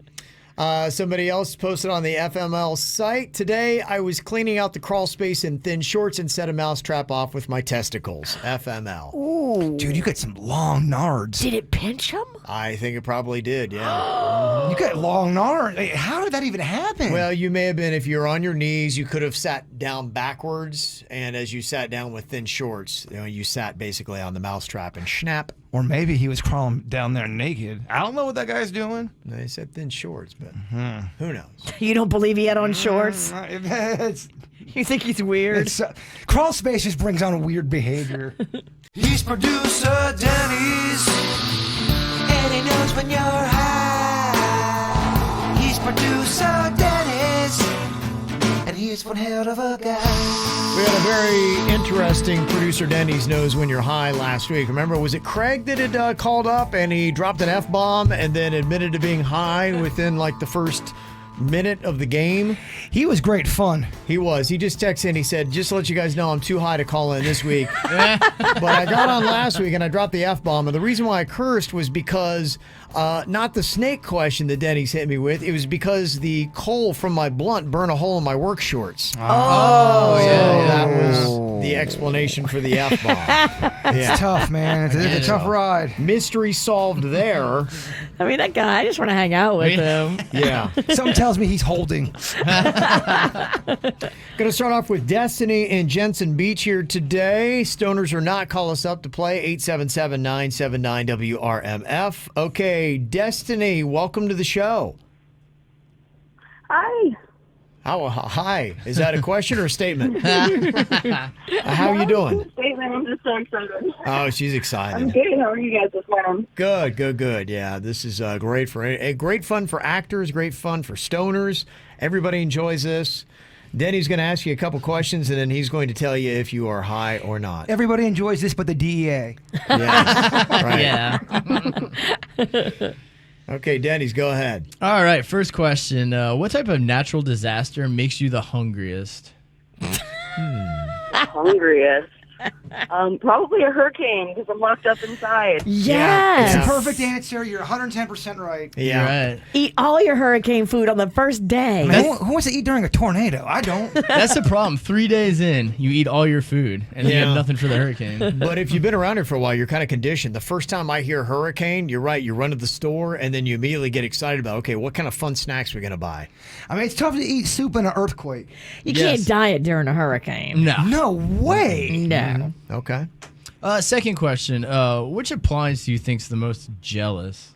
Somebody else posted on the FML site. Today, I was cleaning out the crawl space in thin shorts and set a mousetrap off with my testicles. FML. Ooh. Dude, you got some long nards. Did it pinch him? I think it probably did, yeah. You got long nards. Hey, how did that even happen? Well, you may have been, if you're on your knees, you could have sat down backwards. And as you sat down with thin shorts, you sat basically on the mousetrap and snap. Or maybe he was crawling down there naked. I don't know what that guy's doing. They said thin shorts, but who knows? You don't believe he had on shorts? It's, You think he's weird? crawl space just brings on weird behavior. He's producer Dennys, and he knows when you're high. He's producer Dennys, and he's one hell of a guy. We had a very interesting producer Dennys knows when you're high last week. Remember, was it Craig that had called up and he dropped an F-bomb and then admitted to being high within like the first minute of the game? He was great fun. He was. He just texted and he said, just to let you guys know, I'm too high to call in this week. But I got on last week and I dropped the F-bomb. And the reason why I cursed was because not the snake question that Dennys hit me with. It was because the coal from my blunt burned a hole in my work shorts. Oh, So that was the explanation for the F-bomb. Yeah. It's tough, man. It's a tough ride. Mystery solved there. I mean, that guy, I just want to hang out with him. Yeah. Something tells me he's holding. Going to start off with Destiny and Jensen Beach here today. Stoners or not, call us up to play 877-979-WRMF. Okay, Destiny, welcome to the show. Hi. Hi. Is that a question or a statement? How are you doing? Statement. I'm just so excited. Oh, she's I'm excited. good. How are you guys this morning? Good. Yeah, this is great fun for actors, great fun for stoners. Everybody enjoys this. Denny's going to ask you a couple questions, and then he's going to tell you if you are high or not. Everybody enjoys this but the DEA. Yeah. Right. Yeah. Okay, Denny's, go ahead. All right, first question. What type of natural disaster makes you the hungriest? Hungriest. Probably a hurricane because I'm locked up inside. Yes. It's a perfect answer. You're 110% right. Yeah. Right. Eat all your hurricane food on the first day. Man, who wants to eat during a tornado? I don't. That's the problem. 3 days in, you eat all your food, and you Yeah. have nothing for the hurricane. But if you've been around here for a while, you're kind of conditioned. The first time I hear hurricane, you're right. You run to the store, and then you immediately get excited about, okay, what kind of fun snacks are we going to buy? I mean, it's tough to eat soup in an earthquake. You Yes. can't diet during a hurricane. No. No way. No. Okay. Second question. Which appliance do you think's the most jealous?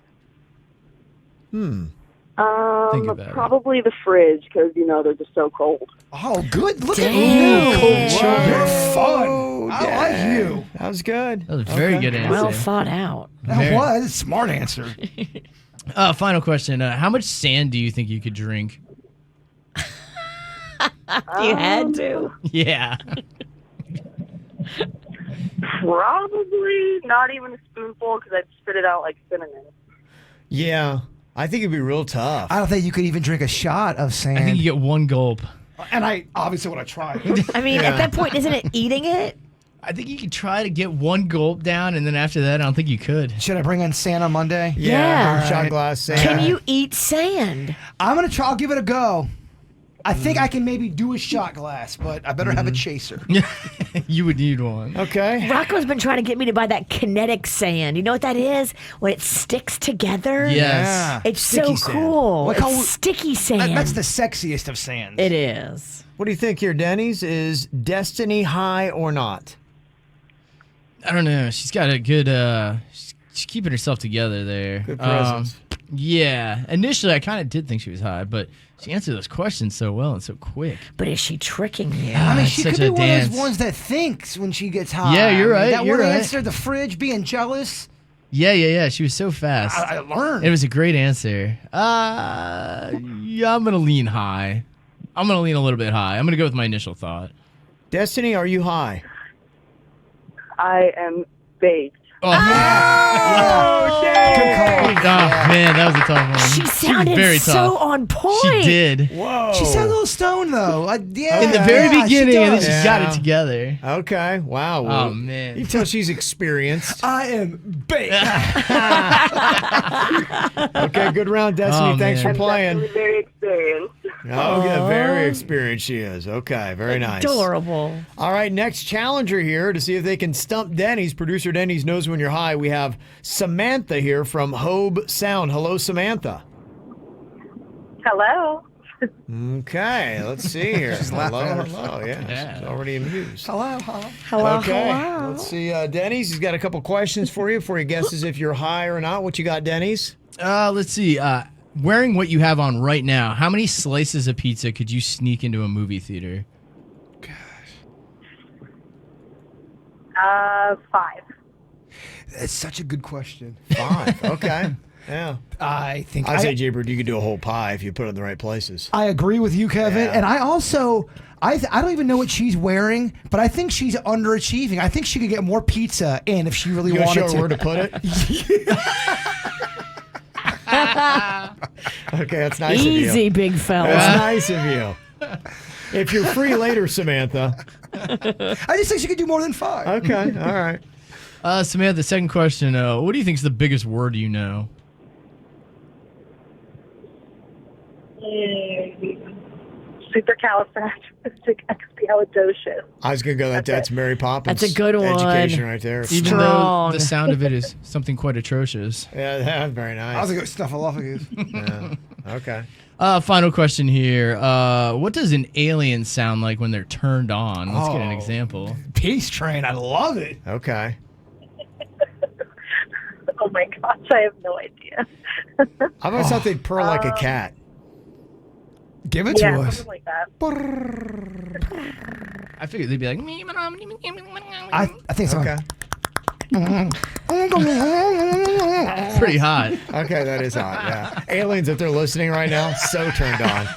Think about it. Probably the fridge because they're just so cold. Oh, good. Look Damn. at you. Cold children. You're fun. I like you. That was good. That was a very good answer. Well thought out. That Very- was a smart answer. Final question. How much sand do you think you could drink? You had to. Yeah. Probably not even a spoonful because I'd spit it out like cinnamon. Yeah. I think it'd be real tough. I don't think you could even drink a shot of sand. I think you get one gulp. And I obviously want to try. I mean, at that point, isn't it eating it? I think you could try to get one gulp down, and then after that, I don't think you could. Should I bring in sand on Monday? Yeah. Shot glass sand. Can you eat sand? I'm going to try. I'll give it a go. I think I can maybe do a shot glass, but I better have a chaser. You would need one. Okay. Rocco's been trying to get me to buy that kinetic sand. You know what that is? When it sticks together? Yes. It's Sticky so sand. cool. What It's color- sticky sand. That's the sexiest of sands. It is. What do you think here, Denny's? Is Destiny high or not? I don't know. She's got a good. She's keeping herself together there. Good presence. Yeah. Initially, I kind of did think she was high, but she answered those questions so well and so quick. But is she tricking you? I mean, It's she such could be a one of dance. those ones that thinks when she gets high. Yeah, you're I mean, right, That you're one right. answer, the fridge, being jealous. Yeah. She was so fast. I learned. It was a great answer. Yeah, I'm gonna lean high. I'm gonna lean a little bit high. I'm gonna go with my initial thought. Destiny, are you high? I am baked. Oh, man, that was a tough one. She sounded very so tough. on point. She did. Whoa. She sounded a little stoned though. Yeah. In the very Yeah, beginning, and then she does. got Yeah. it together. Okay. Wow. Oh, Well, man. You can tell she's experienced. I am baked. Okay, good round, Destiny. Oh, Thanks man. for playing. Definitely very experienced. Oh, yeah, very experienced she is. Okay, very nice. Adorable. All right, next challenger here to see if they can stump Dennys. Producer Dennys knows when you're high. We have Samantha here from Hobe Sound. Hello, Samantha. Hello. Okay, let's see here. laughing at Hello, herself. hello. Yeah, she's already amused. Hello. Hello, Okay, hello. let's see. Dennys, he's got a couple questions for you before he guesses if you're high or not. What you got, Dennys? Let's see. Wearing what you have on right now, how many slices of pizza could you sneak into a movie theater? 5. That's such a good question. 5. Okay. Yeah. I think I'd say, Jbird, you could do a whole pie if you put it in the right places. I agree with you, Kevin. Yeah. And I also, I don't even know what she's wearing, but I think she's underachieving. I think she could get more pizza in if she really You gonna wanted show to. her where to put it? Okay, that's nice of you. Easy, big fella. That's nice of you. If you're free later, Samantha. I just think she could do more than 5. Okay, all right. Samantha, the second question. What do you think is the biggest word you know? Supercalifragisticexpialidocious. I was going to go that's Mary Poppins. That's a good one. Education right there. Even Strong. though the sound of it is something quite atrocious. Yeah, that's very nice. I was going to go snuffleupagus. Yeah. Okay. Final question here. What does an alien sound like when they're turned on? Let's get an Oh. example. Peace train. I love it. Okay. Oh my gosh, I have no idea. I always thought they'd purr like a cat. Give it Yeah, to us. something like that. I figured they'd be like. I think so. Okay. Pretty hot. Okay, that is hot, yeah. Aliens, if they're listening right now, so turned on.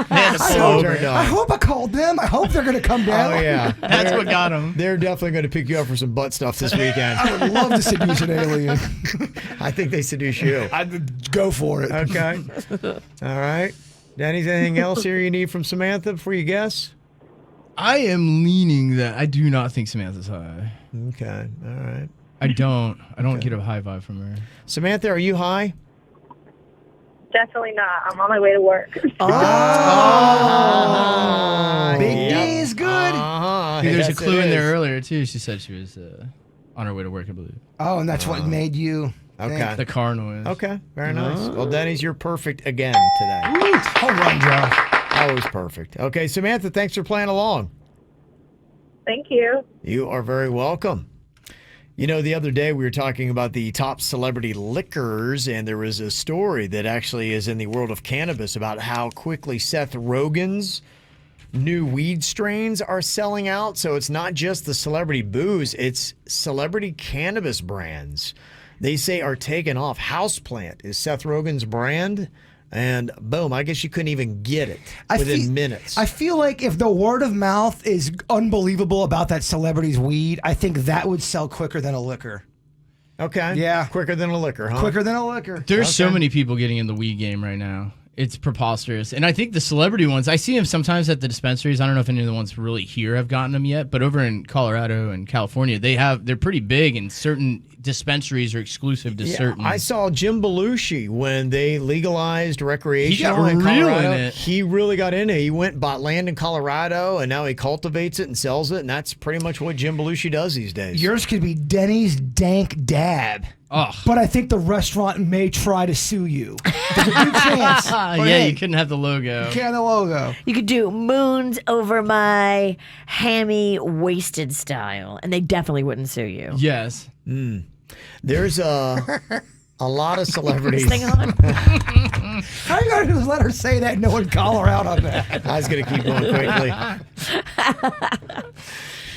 Man, So turned I on. hope I called them. I hope they're going to come down. Oh, yeah. That's what got them. They're definitely going to pick you up for some butt stuff this weekend. I would love to seduce an alien. I think they seduce you. I'd go for it. Okay. All right. Denny's, anything else here you need from Samantha before you guess? I am leaning that I do not think Samantha's high. Okay. All right. I don't get a high vibe from her. Samantha, are you high? Definitely not. I'm on my way to work. Big D is good. Uh-huh. There's a Yes, clue it in there is. earlier too. She said she was on her way to work, I believe. Oh, and that's what made you. Okay. The car noise. Okay. Very nice. Well, Denny's, you're perfect again today. Home run, Josh. Always perfect. Okay, Samantha, thanks for playing along. Thank you. You are very welcome. You know, the other day we were talking about the top celebrity liquors, and there was a story that actually is in the world of cannabis about how quickly Seth Rogen's new weed strains are selling out. So it's not just the celebrity booze, it's celebrity cannabis brands. They say are taking off. Houseplant is Seth Rogen's brand. And boom, I guess you couldn't even get it within minutes. I feel like if the word of mouth is unbelievable about that celebrity's weed, I think that would sell quicker than a liquor. Okay. Yeah. Quicker than a liquor, huh? Quicker than a liquor. There's so Okay. many people getting in the weed game right now. It's preposterous. And I think the celebrity ones, I see them sometimes at the dispensaries. I don't know if any of the ones really here have gotten them yet, but over in Colorado and California, they're pretty big, and certain dispensaries are exclusive to certain. I saw Jim Belushi when they legalized recreational He got in real Colorado. in it. He really got in it. He went and bought land in Colorado, and now he cultivates it and sells it, and that's pretty much what Jim Belushi does these days. Yours could be Denny's Dank Dab. Ugh. But I think the restaurant may try to sue you. There's a good chance. Yeah, But hey, you couldn't have the logo. can't have the logo. You could do moons over my hammy wasted style, and they definitely wouldn't sue you. Yes. There's a lot of celebrities. Thing on. How are you going to just let her say that and no one call her out on that? I was going to keep going quickly.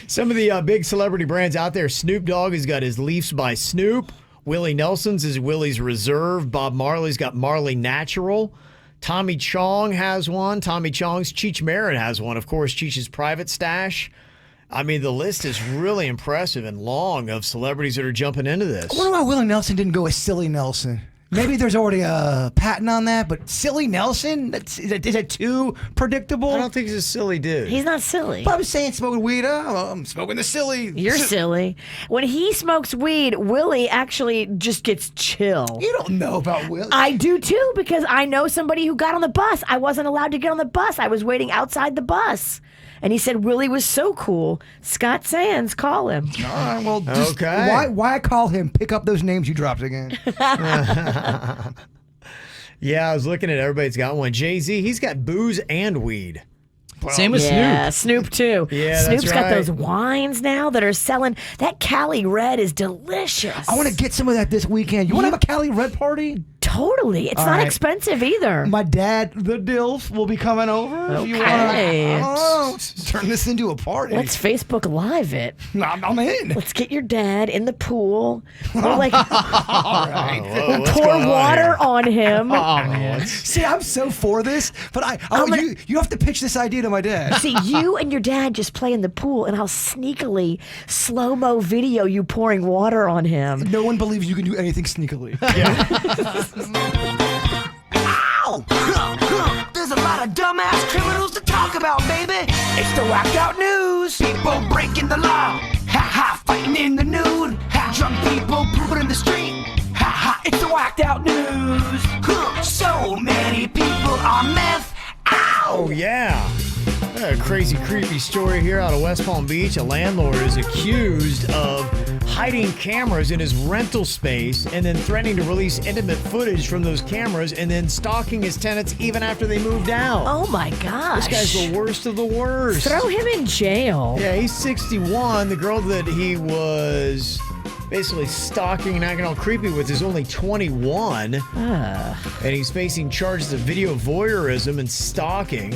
Some of the big celebrity brands out there. Snoop Dogg has got his Leafs by Snoop. Willie Nelson's is Willie's Reserve. Bob Marley's got Marley Natural. Tommy Chong has one. Tommy Chong's Cheech Marin has one. Of course, Cheech's Private Stash. I mean, the list is really impressive and long of celebrities that are jumping into this. I wonder why Willie Nelson didn't go with Silly Nelson. Maybe there's already a patent on that, but Silly Nelson? Is that too predictable? I don't think he's a silly dude. He's not silly. But I'm saying smoking weed. I'm smoking the silly. You're silly. When he smokes weed, Willie actually just gets chill. You don't know about Willie. I do too, because I know somebody who got on the bus. I wasn't allowed to get on the bus. I was waiting outside the bus. And he said Willie was so cool. Scott Sands, call him. All right, well, just Okay. why call him? Pick up those names you dropped again. Yeah, I was looking at everybody's got one. Jay-Z, he's got booze and weed. Same with Yeah, Snoop too. Yeah, that's Snoop's got right. those wines now that are selling. That Cali Red is delicious. I want to get some of that this weekend. You want to have a Cali Red party? Totally. It's All not right. expensive either. My dad, the DILF, will be coming over. If you Okay. wanna, turn this into a party. Let's Facebook Live it. I'm in. Let's get your dad in the pool. We'll All right. Whoa, what's pour going on water here? on him. Oh man. See, I'm so for this, but you have to pitch this idea to my dad. See, you and your dad just play in the pool, and I'll sneakily slow-mo video you pouring water on him. No one believes you can do anything sneakily. Ow! There's a lot of dumbass criminals to talk about, baby. It's the whacked out news. People breaking the law. Ha ha, fighting in the nude. Ha, drunk people pooping in the street. Ha ha, it's the whacked out news. So many people on meth. Ow! Oh, yeah. A crazy, creepy story here out of West Palm Beach. A landlord is accused of hiding cameras in his rental space and then threatening to release intimate footage from those cameras and then stalking his tenants even after they moved out. Oh my gosh. This guy's the worst of the worst. Throw him in jail. Yeah, he's 61. The girl that he was basically stalking and acting all creepy with is only 21. And he's facing charges of video voyeurism and stalking.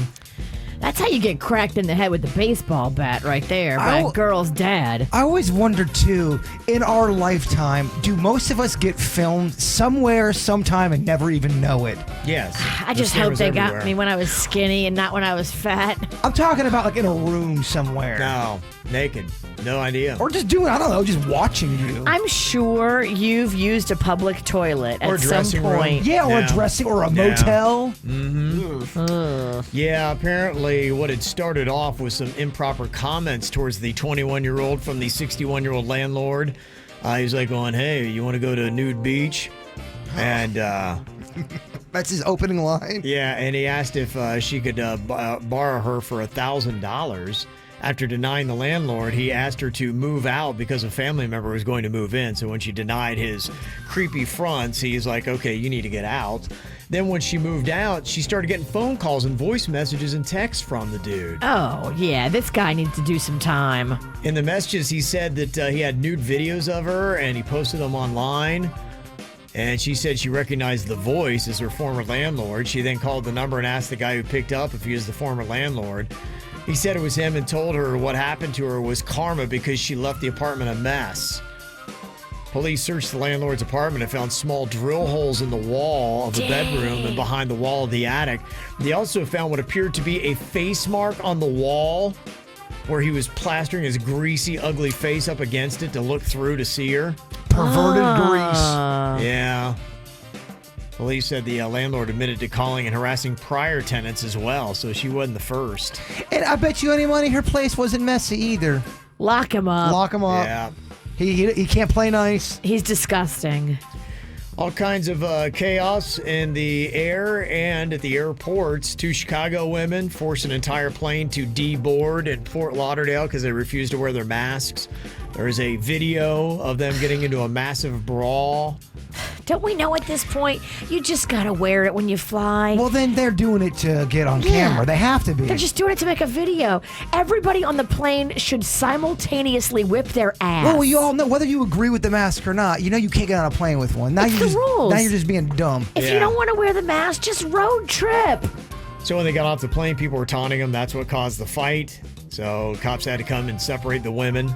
That's how you get cracked in the head with the baseball bat right there by a girl's dad. I always wondered too, in our lifetime, do most of us get filmed somewhere, sometime, and never even know it? Yes. I just hope they got me when I was skinny and not when I was fat. I'm talking about like in a room somewhere. No, naked. No idea. Or just doing, I don't know, just watching you. I'm sure you've used a public toilet Or at some dressing room. point. Yeah, or Yeah. a dressing or a Yeah. motel. Yeah, apparently what had started off with some improper comments towards the 21-year-old from the 61-year-old landlord. He's like going, hey, you want to go to a nude beach? And That's his opening line. yeah, and he asked if she could borrow her for $1,000. After denying the landlord, he asked her to move out because a family member was going to move in. So when she denied his creepy fronts, he's like, okay, you need to get out. Then when she moved out, she started getting phone calls and voice messages and texts from the dude. Oh, yeah, this guy needs to do some time. In the messages, he said that he had nude videos of her and he posted them online. And she said she recognized the voice as her former landlord. She then called the number and asked the guy who picked up if he was the former landlord. He said it was him and told her what happened to her was karma because she left the apartment a mess. Police searched the landlord's apartment and found small drill holes in the wall of the bedroom and behind the wall of the attic. They also found what appeared to be a face mark on the wall where he was plastering his greasy, ugly face up against it to look through to see her. Perverted grease. Yeah. Police said the landlord admitted to calling and harassing prior tenants as well, so she wasn't the first. And I bet you any money her place wasn't messy either. Lock him up. Lock him up. Yeah. He can't play nice. He's disgusting. All kinds of chaos in the air and at the airports. 2 Chicago women forced an entire plane to deboard in Fort Lauderdale because they refused to wear their masks. There is a video of them getting into a massive brawl. Don't we know at this point, you just gotta wear it when you fly? Well, then they're doing it to get on Yeah. camera. They have to be. They're just doing it to make a video. Everybody on the plane should simultaneously whip their ass. Well, you all know whether you agree with the mask or not. You know you can't get on a plane with one. Now It's you the just rules. now you're just being dumb. If you don't want to wear the mask, just road trip. So when they got off the plane, people were taunting them. That's what caused the fight. So cops had to come and separate the women.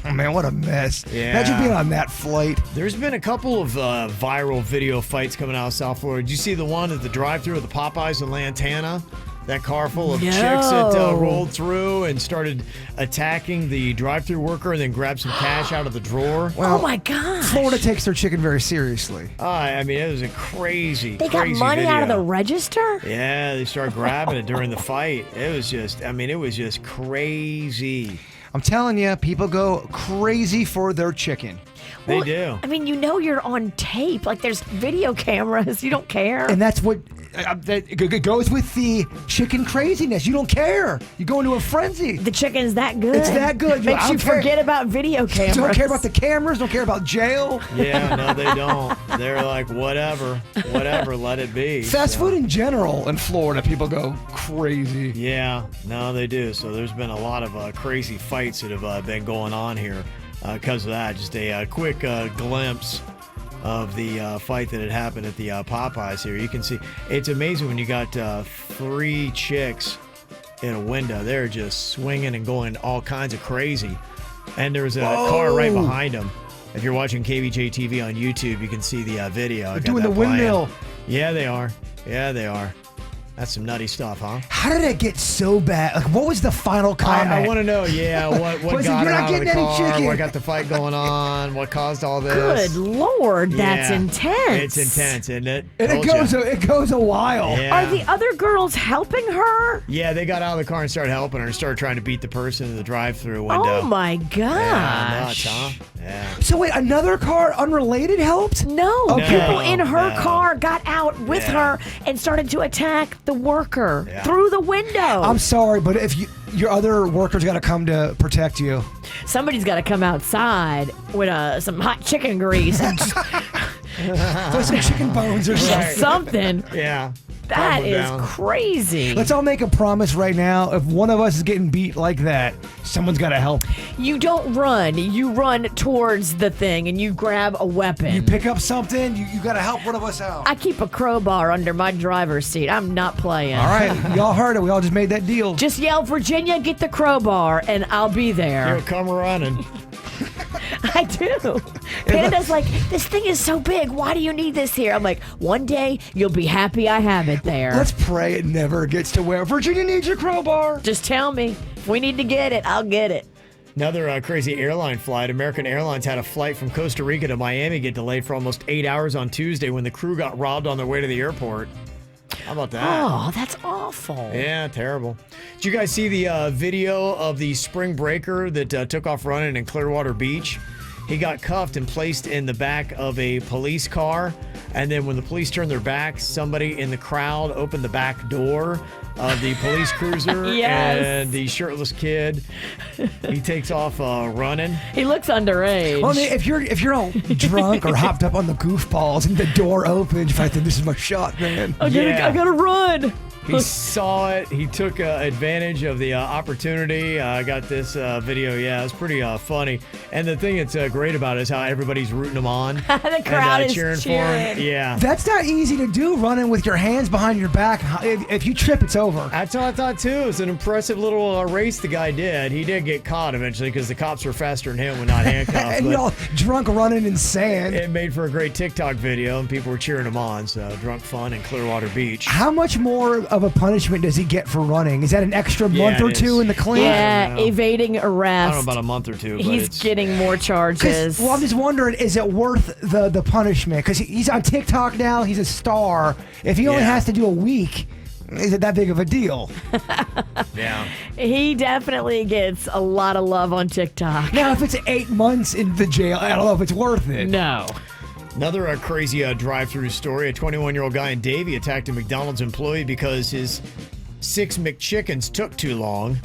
Oh, man, what a mess. Yeah. Imagine being on that flight. There's been a couple of viral video fights coming out of South Florida. Did you see the one at the drive-thru of the Popeyes in Lantana? That car full of chicks that rolled through and started attacking the drive-thru worker and then grabbed some cash out of the drawer. Oh my God! Florida takes their chicken very seriously. I mean, it was a crazy, They got money video. out of the register? Yeah, they started grabbing it during the fight. It was just, it was just crazy. I'm telling you, people go crazy for their chicken. They do. I mean, you're on tape. Like, there's video cameras. You don't care. And that's what it goes with the chicken craziness. You don't care. You go into a frenzy. The chicken's that good. It's that good. Makes I you don't care. forget about video cameras. Don't care about the cameras. Don't care about jail. Yeah, no, they don't. They're like, whatever, let it be. Fast food in general in Florida, people go crazy. Yeah, no, they do. So there's been a lot of crazy fights that have been going on here because of that. Just a quick glimpse of the fight that had happened at the Popeyes here. You can see it's amazing when you got 3 chicks in a window. They're just swinging and going all kinds of crazy. And there's a car right behind them. If you're watching KVJ TV on YouTube, you can see the video. They're doing the windmill. Yeah, they are. Yeah, they are. That's some nutty stuff, huh? How did it get so bad? Like, what was the final comment? I want to know, what got her out of the car, chicken. what got the fight going on, what caused all this. Good Lord, that's Yeah. intense. It's intense, isn't it? And it goes a while. Yeah. Are the other girls helping her? Yeah, they got out of the car and started helping her and started trying to beat the person in the drive-thru window. Oh my gosh. Yeah, nuts, huh? Yeah. So wait, another car unrelated helped? No, Okay. people in her No. car got out with Yeah. her and started to attack the worker Yeah. through the window. I'm sorry, but if your other workers got to come to protect you. Somebody's got to come outside with some hot chicken grease and just Throw some chicken bones or something. something. Yeah. That Calm is down. crazy. Let's all make a promise right now. If one of us is getting beat like that, someone's got to help. You don't run. You run towards the thing and you grab a weapon. You pick up something, you got to help one of us out. I keep a crowbar under my driver's seat. I'm not playing. All right, y'all heard it. We all just made that deal. Just yell, Virginia, get the crowbar, and I'll be there. He'll come running. I do. Panda's like, this thing is so big. Why do you need this here? I'm like, one day you'll be happy I have it there. Let's pray it never gets to where Virginia needs your crowbar. Just tell me. If we need to get it, I'll get it. Another crazy airline flight. American Airlines had a flight from Costa Rica to Miami get delayed for almost 8 hours on Tuesday when the crew got robbed on their way to the airport. How about that? Oh, that's awful. Yeah, terrible. Did you guys see the video of the spring breaker that took off running in Clearwater Beach? He got cuffed and placed in the back of a police car. And then when the police turned their back, somebody in the crowd opened the back door of the police cruiser. Yes. And the shirtless kid, he takes off running. He looks underage. Well, I mean, if you're all drunk or hopped up on the goofballs and the door opens, I think this is my shot, man. I gotta run. He saw it. He took advantage of the opportunity. I got this video. Yeah, it's pretty funny. And the thing that's great about it is how everybody's rooting him on. The crowd and, is cheering for cheering. him. Yeah. That's not easy to do, running with your hands behind your back. If you trip, it's over. That's what I thought too. It's an impressive little race the guy did. He did get caught eventually because the cops were faster than him when not handcuffed. And but y'all drunk running in sand. it made for a great TikTok video, and people were cheering him on. So drunk fun in Clearwater Beach. How much more of a punishment does he get for running? Is that an extra month it or two is. in the clean? Yeah, know. evading I arrest. don't know about a month or two. But He's it's, getting more charges. Well, I'm just wondering, is it worth the punishment? Because he's on TikTok now. He's a star. If he only Yeah. has to do a week, is it that big of a deal? Yeah. He definitely gets a lot of love on TikTok. Now, if it's 8 months in the jail, I don't know if it's worth it. No. Another crazy drive-through story. A 21-year-old guy in Davie attacked a McDonald's employee because his 6 McChickens took too long.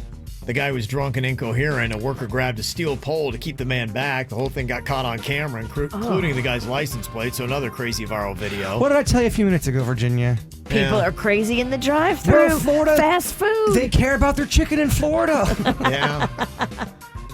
The guy was drunk and incoherent. A worker grabbed a steel pole to keep the man back. The whole thing got caught on camera, including the guy's license plate. So another crazy viral video. What did I tell you a few minutes ago, Virginia? People Yeah. are crazy in the We're drive-thru. in Florida. Fast food. They care about their chicken in Florida. Yeah.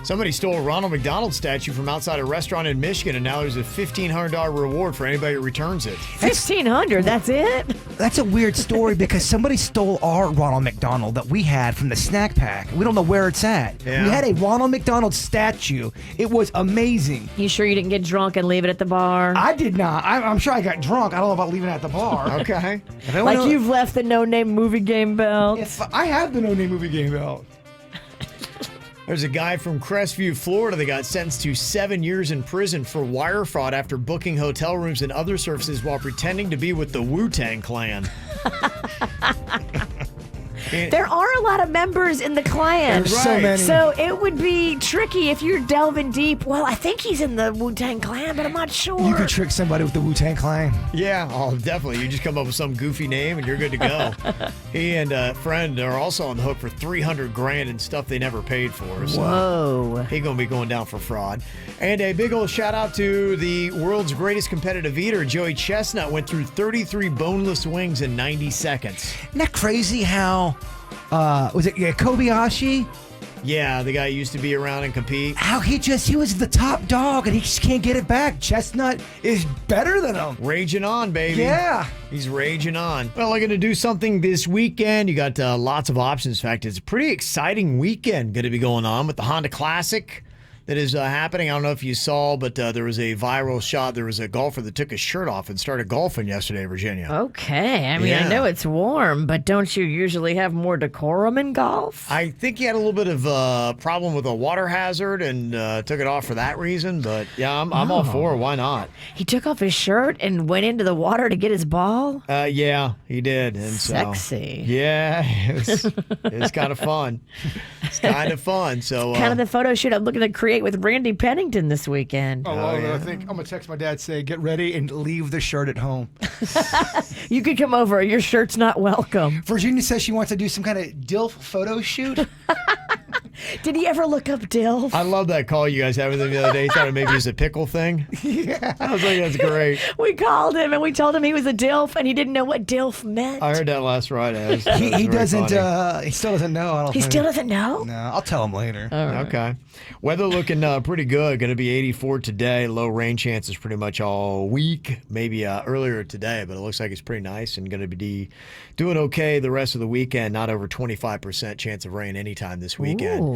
Somebody stole a Ronald McDonald statue from outside a restaurant in Michigan, and now there's a $1,500 reward for anybody who returns it. $1,500, that's it? That's a weird story because somebody stole our Ronald McDonald that we had from the snack pack. We don't know where it's at. Yeah. We had a Ronald McDonald statue. It was amazing. You sure you didn't get drunk and leave it at the bar? I did not. I'm sure I got drunk. I don't know about leaving it at the bar. Okay. Like you've left the no-name movie game belt. If I have the no-name movie game belt. There's a guy from Crestview, Florida that got sentenced to 7 years in prison for wire fraud after booking hotel rooms and other services while pretending to be with the Wu-Tang Clan. There are a lot of members in the clan. There's so many. So it would be tricky if you're delving deep. Well, I think he's in the Wu-Tang Clan, but I'm not sure. You could trick somebody with the Wu-Tang Clan. Yeah, oh, definitely. You just come up with some goofy name and you're good to go. He and a friend are also on the hook for $300,000 in stuff they never paid for. So Whoa. he's going to be going down for fraud. And a big old shout out to the world's greatest competitive eater, Joey Chestnut, went through 33 boneless wings in 90 seconds. Isn't that crazy how, was it Kobayashi? Yeah, the guy who used to be around and compete. How he was the top dog and he just can't get it back. Chestnut is better than him. Raging on, baby. Yeah. He's raging on. Well, I'm going to do something this weekend. You got lots of options. In fact, it's a pretty exciting weekend going to be going on with the Honda Classic that is happening. I don't know if you saw, but there was a viral shot. There was a golfer that took his shirt off and started golfing yesterday, Virginia. Okay. I mean, Yeah. I know it's warm, but don't you usually have more decorum in golf? I think he had a little bit of a problem with a water hazard and took it off for that reason. But yeah, I'm all for it. Why not? He took off his shirt and went into the water to get his ball? Yeah, he did. And Sexy. So, yeah, it's kind of fun. It's kind of fun. So Kind of the photo shoot I'm looking to create with Randy Pennington this weekend. I think I'm going to text my dad, say, get ready and leave the shirt at home. You could come over. Your shirt's not welcome. Virginia says she wants to do some kind of DILF photo shoot. Did he ever look up Dill? I love that call you guys had with him the other day. He thought it maybe was a pickle thing. Yeah. I was like, that's great. We called him and we told him he was a DILF and he didn't know what DILF meant. I heard that last Friday. He doesn't, he still doesn't know. I don't He think. still doesn't know? No, I'll tell him later. Okay. Weather looking pretty good. Going to be 84 today. Low rain chances pretty much all week. Maybe earlier today, but it looks like it's pretty nice and going to be doing okay the rest of the weekend. Not over 25% chance of rain anytime this weekend. Ooh.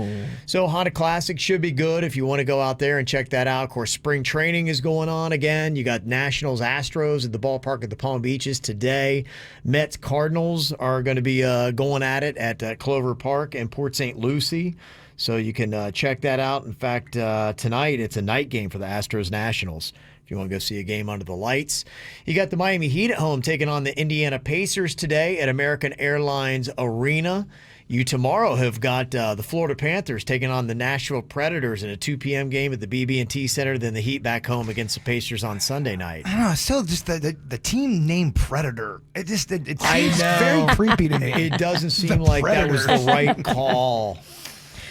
So Honda Classic should be good if you want to go out there and check that out. Of course, spring training is going on again. You got Nationals, Astros at the ballpark at the Palm Beaches today. Mets, Cardinals are going to be going at it at Clover Park and Port St. Lucie. So you can check that out. In fact, tonight it's a night game for the Astros Nationals. If you want to go see a game under the lights. You got the Miami Heat at home taking on the Indiana Pacers today at American Airlines Arena. You tomorrow have got the Florida Panthers taking on the Nashville Predators in a 2 p.m. game at the BB&T Center. Then the Heat back home against the Pacers on Sunday night. I don't know. Still, just the team name Predator. It seems know. very creepy to me. It doesn't seem The like that was the Predator. right call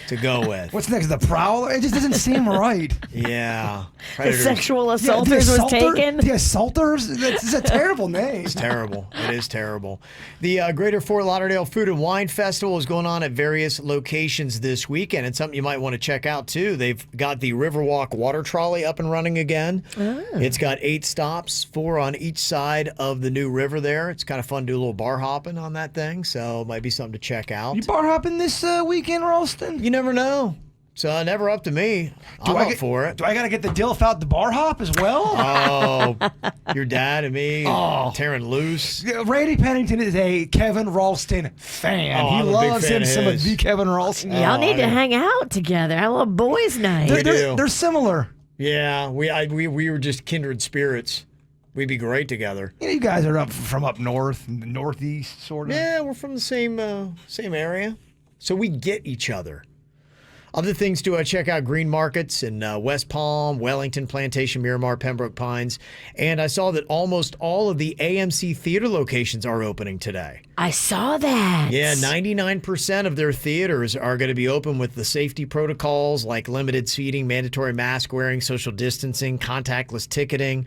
to go with. What's next? The Prowler? It just doesn't seem right. Yeah. The Predators. sexual Yeah, assaulters was taken? The Assaulters? It's a terrible name. It's terrible. It is terrible. The Greater Fort Lauderdale Food and Wine Festival is going on at various locations this weekend. It's something you might want to check out, too. They've got the Riverwalk water trolley up and running again. It's got 8 stops, 4 on each side of the new river there. It's kind of fun to do a little bar hopping on that thing, so it might be something to check out. You bar hopping this weekend, Ralston? You never know. So never up to me. I'm up for it. Do I got to get the DILF out the bar hop as well? Oh, your dad and me tearing loose. Randy Pennington is a Kevin Ralston fan. Oh, he I'm a big loves fan him of some of his. the Kevin Ralston. Y'all need to I- hang out together. Have a little boys' night. do. They're similar. Yeah, we were just kindred spirits. We'd be great together. You know, you guys are from up north, northeast, sort of. Yeah, we're from the same area, so we get each other. Other things to check out: Green Markets in West Palm, Wellington, Plantation, Miramar, Pembroke Pines, and I saw that almost all of the AMC theater locations are opening today. I saw that. Yeah, 99% of their theaters are going to be open with the safety protocols like limited seating, mandatory mask wearing, social distancing, contactless ticketing.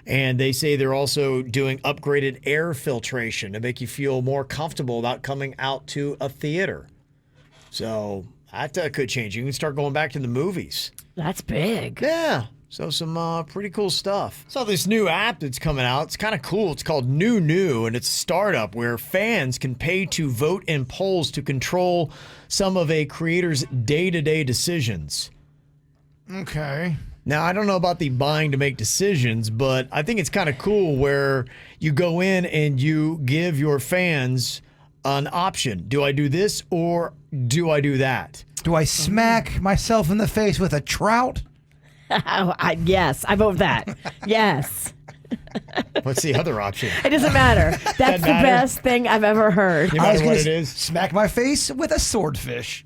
And they say they're also doing upgraded air filtration to make you feel more comfortable about coming out to a theater. So That could change. You can start going back to the movies. That's big. Yeah. So some pretty cool stuff. Saw this new app that's coming out. It's kind of cool. It's called New, and it's a startup where fans can pay to vote in polls to control some of a creator's day-to-day decisions. Okay. Now, I don't know about the buying to make decisions, but I think it's kind of cool where you go in and you give your fans an option. Do I do this or do I do that? Do I smack myself in the face with a trout? Yes, I vote that. Yes. What's the other option? It doesn't matter. That's the matter? best thing I've ever heard. No I was matter what gonna it is. Smack my face with a swordfish.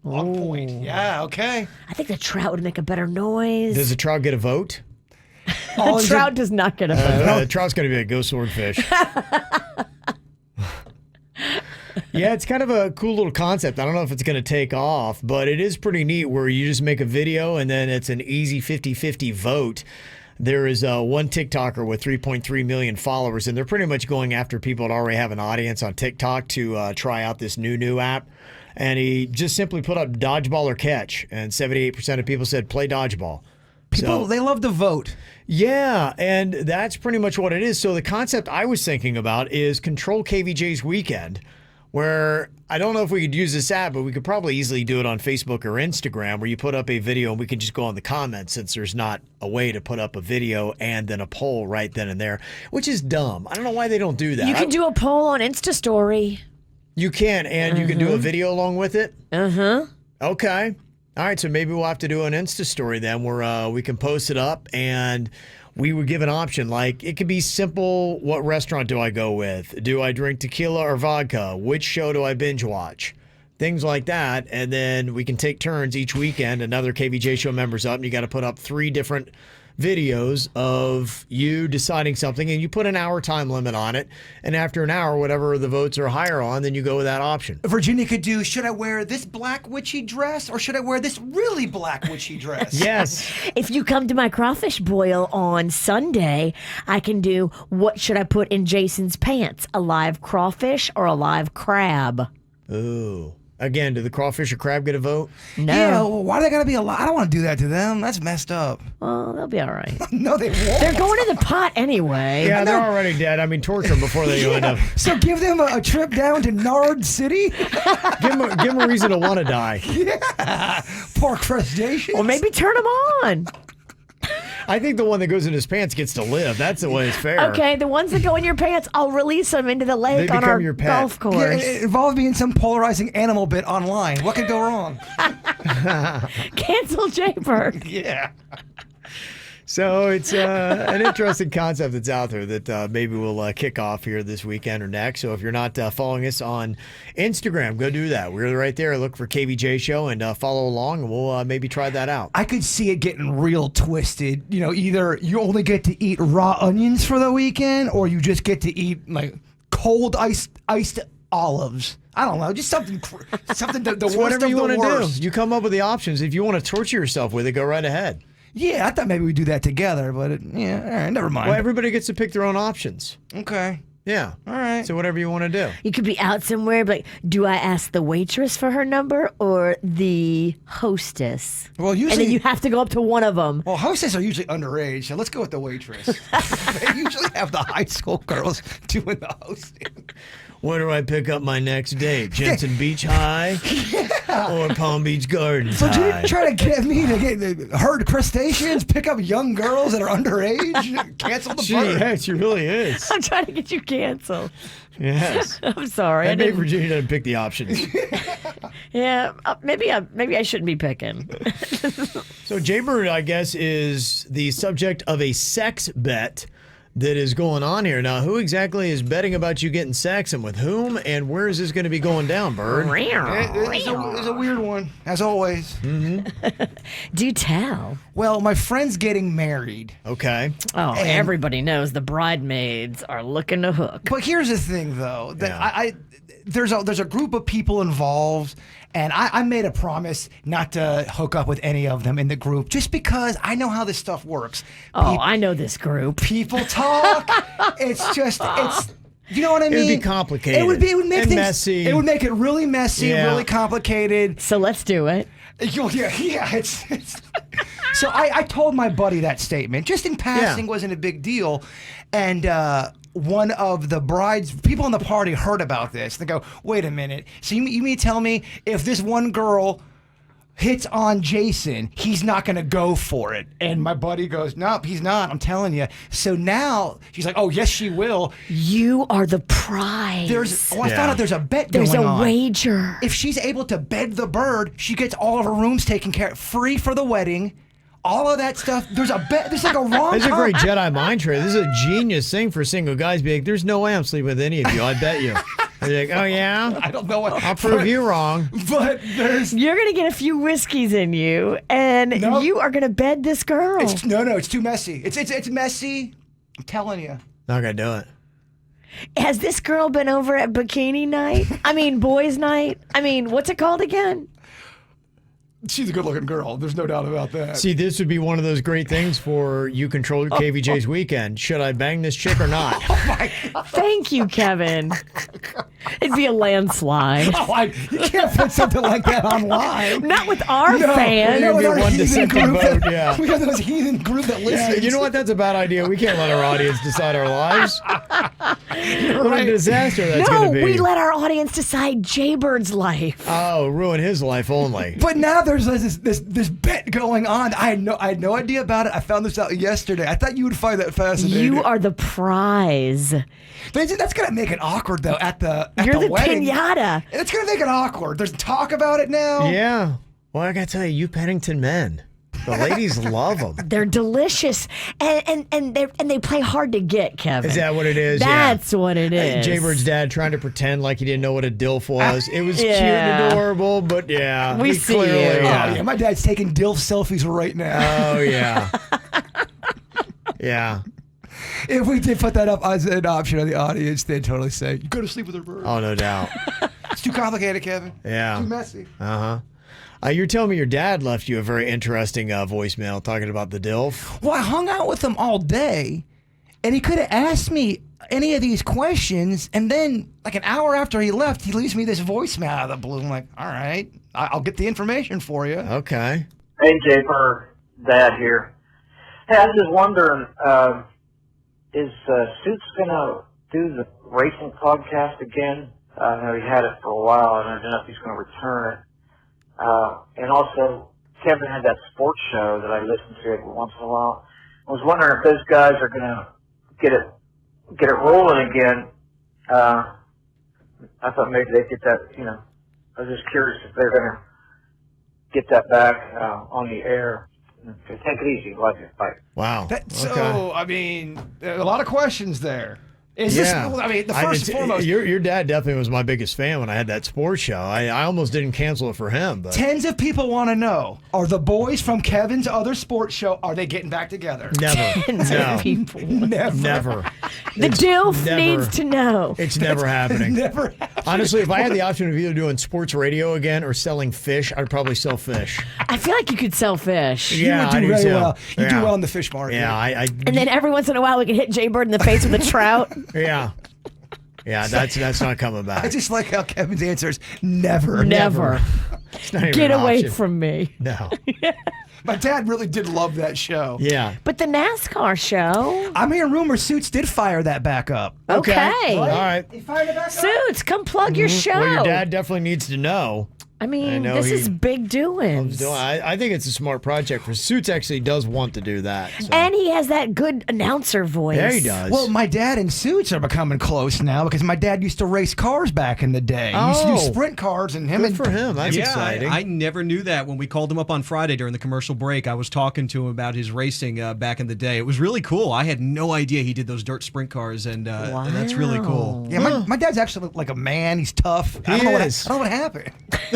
On point. Yeah, okay. I think the trout would make a better noise. Does the trout get a vote? The trout does not get a vote. The trout's going to be a go swordfish. Yeah, it's kind of a cool little concept. I don't know if it's going to take off, but it is pretty neat where you just make a video and then it's an easy 50-50 vote. There is one TikToker with 3.3 million followers, and they're pretty much going after people that already have an audience on TikTok to try out this new app. And he just simply put up dodgeball or catch, and 78% of people said play dodgeball. People, they love to vote. Yeah, and that's pretty much what it is. So the concept I was thinking about is control KVJ's weekend, where I don't know if we could use this app, but we could probably easily do it on Facebook or Instagram, where you put up a video and we can just go on the comments, since there's not a way to put up a video and then a poll right then and there, which is dumb. I don't know why they don't do that. You can do a poll on Insta Story. You can, and you can do a video along with it? Okay. All right, so maybe we'll have to do an Insta story then where we can post it up and we would give an option. Like, it could be simple. What restaurant do I go with? Do I drink tequila or vodka? Which show do I binge watch? Things like that. And then we can take turns each weekend. Another KVJ Show member's up, and you got to put up 3 different videos of you deciding something, and you put an hour time limit on it, and after an hour, whatever the votes are higher on, then you go with that option. Virginia could do, should I wear this black witchy dress or should I wear this really black witchy dress? Yes. If you come to my crawfish boil on Sunday, I can do, what should I put in Jason's pants? A live crawfish or a live crab? Ooh. Again, do the crawfish or crab get a vote? No. Yeah, well, why do they gotta be alive? I don't want to do that to them. That's messed up. Well, they'll be all right. No, they won't. They're going in the pot anyway. Yeah, they're already dead. I mean, torture them before they go into. So give them a trip down to Nard City? Give them a reason to want to die. Yeah. Poor crustaceans. Or maybe turn them on. I think the one that goes in his pants gets to live. That's the way it's fair. Okay, the ones that go in your pants, I'll release them into the lake They on become our your pet. golf course. Yeah, it involves me in some polarizing animal bit online. What could go wrong? Cancel Jbird. Yeah. So it's an interesting concept that's out there that maybe we'll kick off here this weekend or next. So if you're not following us on Instagram, go do that. We're right there. Look for KVJ Show and follow along, and we'll maybe try that out. I could see it getting real twisted. You know, either you only get to eat raw onions for the weekend, or you just get to eat like cold iced olives. I don't know, just something the worst Whatever of you the want to worst. do. You come up with the options. If you want to torture yourself with it, go right ahead. Yeah, I thought maybe we'd do that together, but all right, never mind. Well, everybody gets to pick their own options. Okay. Yeah. All right. So whatever you want to do. You could be out somewhere, but do I ask the waitress for her number or the hostess? Well, And usually then you have to go up to one of them. Well, hostesses are usually underage, so let's go with the waitress. They usually have the high school girls doing the hosting. Where do I pick up my next date? Jensen Beach High or Palm Beach Gardens So High? you try to get me to herd crustaceans, pick up young girls that are underage, cancel the She, bird? yeah, she really is. I'm trying to get you canceled. Yes. I'm sorry. And maybe Virginia doesn't pick the options. Yeah, maybe I shouldn't be picking. So Jbird, I guess, is the subject of a sex bet that is going on here. Now, who exactly is betting about you getting sex, and with whom, and where is this going to be going down, Bird? It's a weird one, as always. Do tell. Well, my friend's getting married. Okay. Oh, everybody knows the bridesmaids are looking to hook. But here's the thing, though. That Yeah. there's a group of people involved, and I made a promise not to hook up with any of them in the group, just because I know how this stuff works. Oh, I know this group. People talk. It's You know what I mean? It would be complicated. It would make and things messy. It would make it really messy, Yeah. really complicated. So let's do it. Yeah. It's So I told my buddy that statement just in passing, wasn't a big deal, and one of the people in the party heard about this. They go, "Wait a minute! So you mean to tell me if this one girl hits on Jason, he's not going to go for it?" And my buddy goes, "Nope, he's not. I'm telling you." So now she's like, "Oh, yes, she will." You are the prize. I found out there's a bet There's going a on. wager. If she's able to bed the bird, she gets all of her rooms taken care of, free for the wedding. All of that stuff. There's a bet. There's like a rom-com. This is a great Jedi mind trick. This is a genius thing for single guys. Be like, there's no way I'm sleeping with any of you. I bet you. They're like, oh yeah. I don't know what. I'll prove you wrong. But You're going to get a few whiskeys in you, and you are going to bed this girl. it's too messy. It's messy. I'm telling you. Not gonna do it. Has this girl been over at bikini night? I mean, boys' night? I mean, what's it called again? She's a good-looking girl. There's no doubt about that. See, this would be one of those great things for you control KVJ's weekend. Should I bang this chick or not? Thank you, Kevin. It'd be a landslide. You can't put something like that online. Not with our fans. It'd be our one heathen dissenting group vote, that- yeah. We got those heathen group that Yeah, listens. you know what? That's a bad idea. We can't let our audience decide our lives. What a disaster that's No, going to be. we let our audience decide Jbird's life. Oh, ruin his life only. But now there's this bet going on. I had no idea about it. I found this out yesterday. I thought you would find that fascinating. You are the prize. That's gonna make it awkward though at the You're the wedding. pinata. It's gonna make it awkward. There's talk about it now. Yeah. Well, I got to tell you Pennington men. The ladies love them. They're delicious, and they play hard to get, Kevin. Is that what it is? That's what it is. Jbird's dad trying to pretend like he didn't know what a DILF was. It was cute Yeah. and adorable, but yeah. We he see clearly, you. Yeah. Oh yeah, my dad's taking DILF selfies right now. Oh, yeah. Yeah. If we did put that up as an option on the audience, they'd totally say, "You go to sleep with her bird." Oh, no doubt. It's too complicated, Kevin. Yeah. Too messy. Uh-huh. You're telling me your dad left you a very interesting voicemail talking about the DILF. Well, I hung out with him all day, and he could have asked me any of these questions, and then, like an hour after he left, he leaves me this voicemail out of the blue. I'm like, all right, I'll get the information for you. Okay. Hey, Jbird, Dad here. Hey, I was just wondering, is Suits gonna do the racing podcast again? I know he had it for a while, and I don't know if he's gonna return it. And also, Kevin had that sports show that I listen to every once in a while. I was wondering if those guys are gonna get it rolling again. I thought maybe they'd get that. I was just curious if they're gonna get that back on the air. Okay, take it easy. Love you. Bye. Wow. So, I mean, there are a lot of questions there. Is Yeah. this, I mean, the first and foremost, your dad definitely was my biggest fan when I had that sports show. I almost didn't cancel it for him, but tens of people want to know, are the boys from Kevin's other sports show, are they getting back together? never. Tens of No. people. Never. The It's DILF never- needs to know. It's never happening. Never happened. Honestly, if I had the option of either doing sports radio again or selling fish, I'd probably sell fish. I feel like you could sell fish. Yeah, You would I do do very too. well. You do Yeah. well in the fish market. Yeah, I And then every once in a while, we can hit Jbird in the face with a trout. yeah. Yeah, that's not coming I back. just like how Kevin's answer is never. Never. It's not even Get an away option. from me. No. My dad really did love that show. Yeah. But the NASCAR show. I'm hearing rumors Suits did fire that back up. Okay. All right. He fired it back up? Suits, come plug your show. Well, your dad definitely needs to know. I I mean, know this he is big doings. I think it's a smart project for Suits. Actually, does want to do that. So. And he has that good announcer voice. Yeah, he does. Well, my dad and Suits are becoming close now because my dad used to race cars back in the day. He used to do Oh. sprint cars, and him Good and for him. That's Yeah, exciting. I never knew that. When we called him up on Friday during the commercial break, I was talking to him about his racing back in the day. It was really cool. I had no idea he did those dirt sprint cars, and that's really cool. Yeah, my dad's actually like a man. He's tough. I don't know what happened.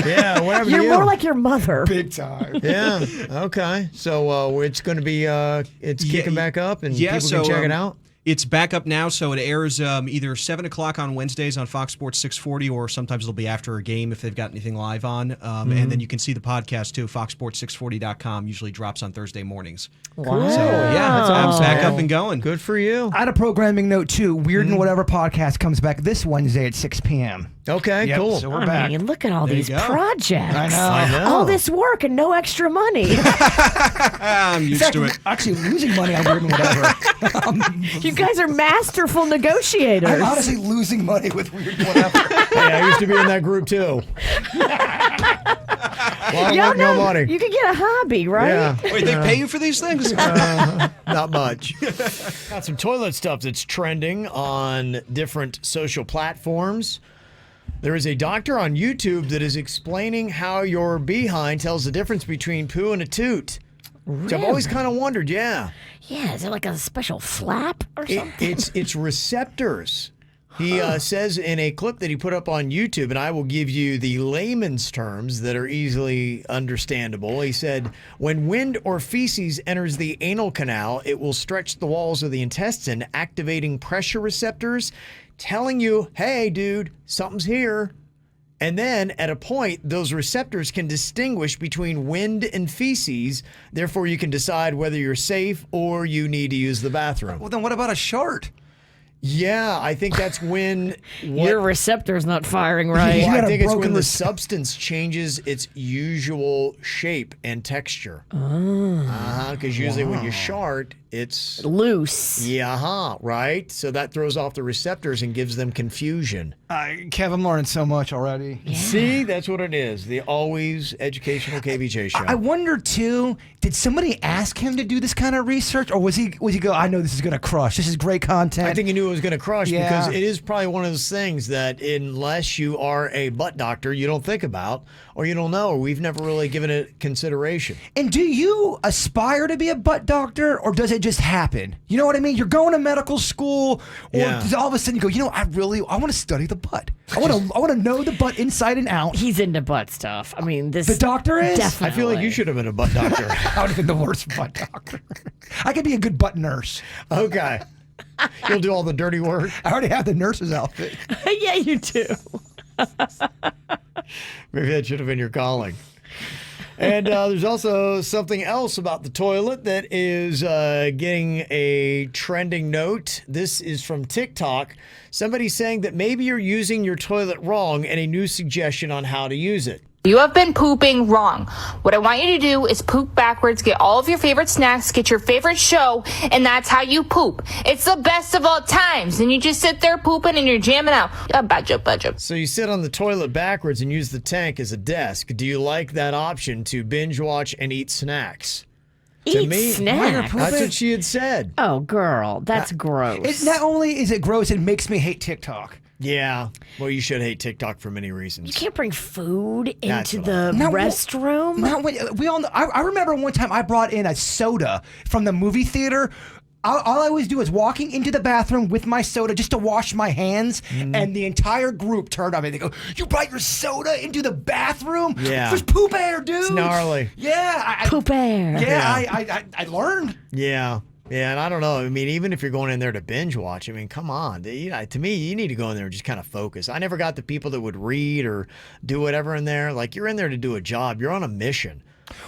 Yeah, whatever. You're you. more like your mother. Big time. Yeah. Okay. So it's going to be it's kicking back up, and people can check it out. It's back up now, so it airs either 7 o'clock on Wednesdays on Fox Sports 640, or sometimes it'll be after a game if they've got anything live on. And then you can see the podcast, too. FoxSports640.com usually drops on Thursday mornings. Wow. So, yeah, it's back up and going. Good for you. I had a programming note, too. Weird and Whatever podcast comes back this Wednesday at 6 p.m. Okay, cool. So we're back. mean, look at all these projects. I know. All this work and no extra money. I'm used to it. Actually, losing money on Weird and Whatever. You guys are masterful negotiators. I'm honestly losing money with Weird and Whatever. Hey, I used to be in that group, too. Y'all no know money. you could get a hobby, right? Yeah. Wait, they pay you for these things? Not much. Got some toilet stuff that's trending on different social platforms. There is a doctor on YouTube that is explaining how your behind tells the difference between poo and a toot. Which I've always kind of wondered, yeah. Yeah, is it like a special flap or something? It's receptors. He says in a clip that he put up on YouTube, and I will give you the layman's terms that are easily understandable. He said, when wind or feces enters the anal canal, it will stretch the walls of the intestine, activating pressure receptors, telling you, hey, dude, something's here. And then at a point, those receptors can distinguish between wind and feces. Therefore, you can decide whether you're safe or you need to use the bathroom. Well, then what about a shart? Yeah, I think that's when your receptor's not firing right. Well, I think it's when the substance changes its usual shape and texture. Because usually when you shart, it's loose. Yeah, right? So that throws off the receptors and gives them confusion. Kev, I'm learning so much already. Yeah. See, that's what it is. The always educational KVJ show. I wonder, too, did somebody ask him to do this kind of research? Or was he go, I know this is going to crush. This is great content. I think he knew it was going to crush because it is probably one of those things that unless you are a butt doctor, you don't think about or you don't know or we've never really given it consideration. And do you aspire to be a butt doctor or does it just happen? You know what I mean? You're going to medical school or all of a sudden you go, you know, I want to study the butt. I want to know the butt inside and out. He's into butt stuff. I mean, the doctor is? Definitely. I feel like you should have been a butt doctor. I would have been the worst butt doctor. I could be a good butt nurse. Okay. You'll do all the dirty work. I already have the nurse's outfit. Yeah, you do. Maybe that should have been your calling. And there's also something else about the toilet that is getting a trending note. This is from TikTok. Somebody saying that maybe you're using your toilet wrong and a new suggestion on how to use it. You have been pooping wrong. What I want you to do is poop backwards, get all of your favorite snacks, get your favorite show, and that's how you poop. It's the best of all times. And you just sit there pooping and you're jamming out. Budget. So you sit on the toilet backwards and use the tank as a desk. Do you like that option to binge watch and eat snacks? Eat snacks? That's what she had said. Oh, girl, that's gross. Not only is it gross, it makes me hate TikTok. Yeah. Well, you should hate TikTok for many reasons. You can't bring food into the restroom. I remember one time I brought in a soda from the movie theater. All I always do is walking into the bathroom with my soda just to wash my hands, and the entire group turned on me. They go, "You brought your soda into the bathroom? Yeah. There's poop air, dude." It's gnarly. Yeah. Poop air. Yeah, I learned. Yeah. Yeah, and I don't know. I mean, even if you're going in there to binge watch, I mean, come on. To me, you need to go in there and just kind of focus. I never got the people that would read or do whatever in there. Like, you're in there to do a job. You're on a mission.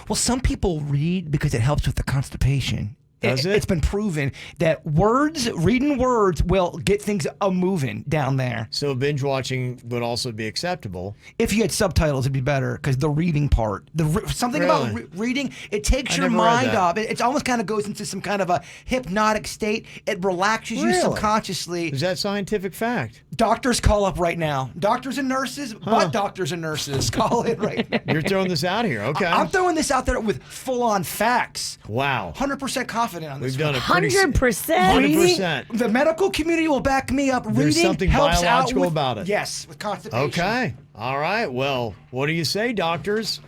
Well, some people read because it helps with the constipation. Does it? It's been proven that reading words will get things moving down there. So binge watching would also be acceptable. If you had subtitles, it'd be better because the reading part, something about reading, it takes your mind off. It almost kind of goes into some kind of a hypnotic state. It relaxes you subconsciously. Is that scientific fact? Doctors, call up right now. Doctors and nurses, butt doctors and nurses, call it right now. You're throwing this out here, okay? I'm throwing this out there with full-on facts. Wow. 100% confident on this. We've done it 100%. 100%. The medical community will back me up. There's Reading something helps biological out with, about it. Yes, with constipation. Okay. All right. Well, what do you say, doctors?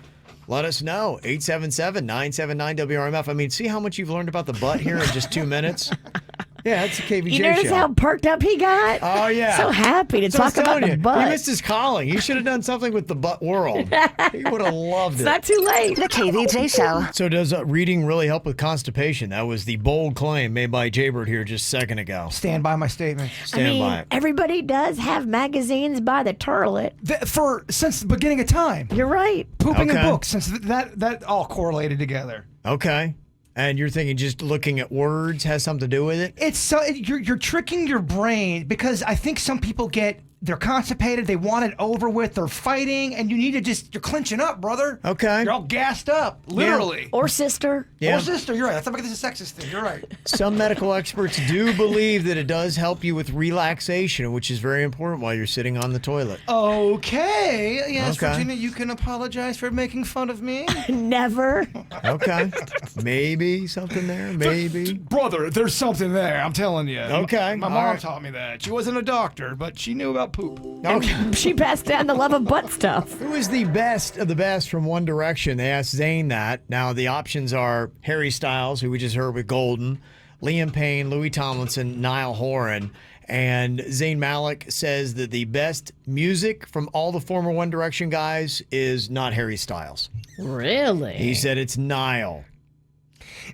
Let us know. 877-979-WRMF. I mean, see how much you've learned about the butt here in just 2 minutes? Yeah, that's a KVJ You notice show. how perked up he got? Oh, yeah. So happy to So I was talk about telling the you, butt. He missed his calling. He should have done something with the butt world. He would have loved It's it. not too late. The KVJ Show. So does reading really help with constipation? That was the bold claim made by Jbird here just a second ago. Stand by my statement. Stand by it. Everybody does have magazines by the toilet. Since the beginning of time. You're right. Pooping Okay. in books, since that all correlated together. Okay. And you're thinking just looking at words has something to do with it? It's so you're tricking your brain, because I think some people they're constipated, they want it over with, they're fighting, and you need to you're clenching up, brother. Okay. You're all gassed up, literally. Or sister. Yeah. Or sister, you're right. That's not like this is a sexist thing. You're right. Some medical experts do believe that it does help you with relaxation, which is very important while you're sitting on the toilet. Okay. Yes, Okay. Virginia, you can apologize for making fun of me. Never. Okay. Maybe something there. Maybe. Brother, there's something there, I'm telling you. Okay. My All mom right. taught me that. She wasn't a doctor, but she knew about poop. Okay. She passed down the love of butt stuff. Who is the best of the best from One Direction? They asked Zayn that. Now, the options are Harry Styles, who we just heard with Golden, Liam Payne, Louis Tomlinson, Niall Horan. And Zayn Malik says that the best music from all the former One Direction guys is not Harry Styles. Really? He said it's Niall.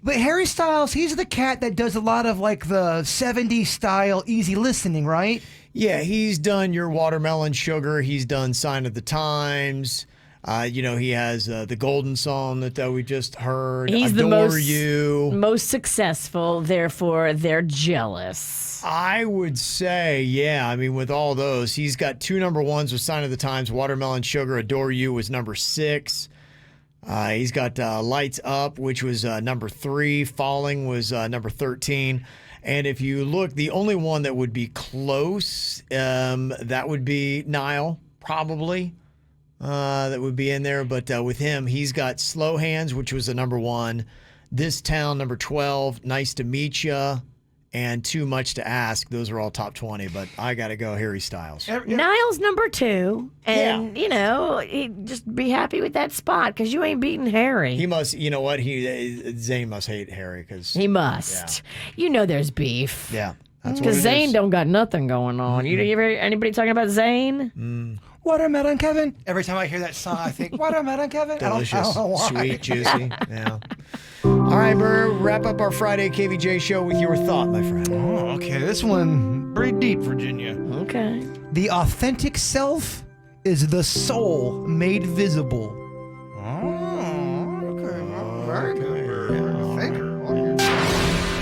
But Harry Styles, he's the cat that does a lot of like the 70s style easy listening, right? Yeah, he's done Your Watermelon Sugar. He's done Sign of the Times. He has the Golden song that we just heard. He's Adore the You. most successful, therefore they're jealous. I would say, yeah. I mean, with all those, he's got 2 number ones with Sign of the Times. Watermelon Sugar, Adore You was number 6. He's got Lights Up, which was number 3. Falling was number 13. And if you look, the only one that would be close, that would be Niall, probably. That would be in there. But with him, he's got Slow Hands, which was the number 1. This Town, number 12. Nice to Meet Ya. And Too Much to Ask. Those are all top 20, but I got to go Harry Styles. Niall's number 2, and just be happy with that spot because you ain't beating Harry. He must, you know what? Zayn must hate Harry because He must. You know there's beef. Yeah, that's what Because it Zayn is. don't got nothing going on. You ever anybody talking about Zayn? Watermelon Kevin. Every time I hear that song, I think Watermelon Kevin. Delicious, I don't know why. sweet, juicy. Yeah. All right, Burr, wrap up our Friday KVJ show with your thought, my friend. Oh, okay. This one pretty deep, Virginia. Okay. The authentic self is the soul made visible. Oh, okay. Very good. Thinker.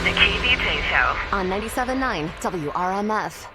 The KVJ Show on 97.9 WRMF.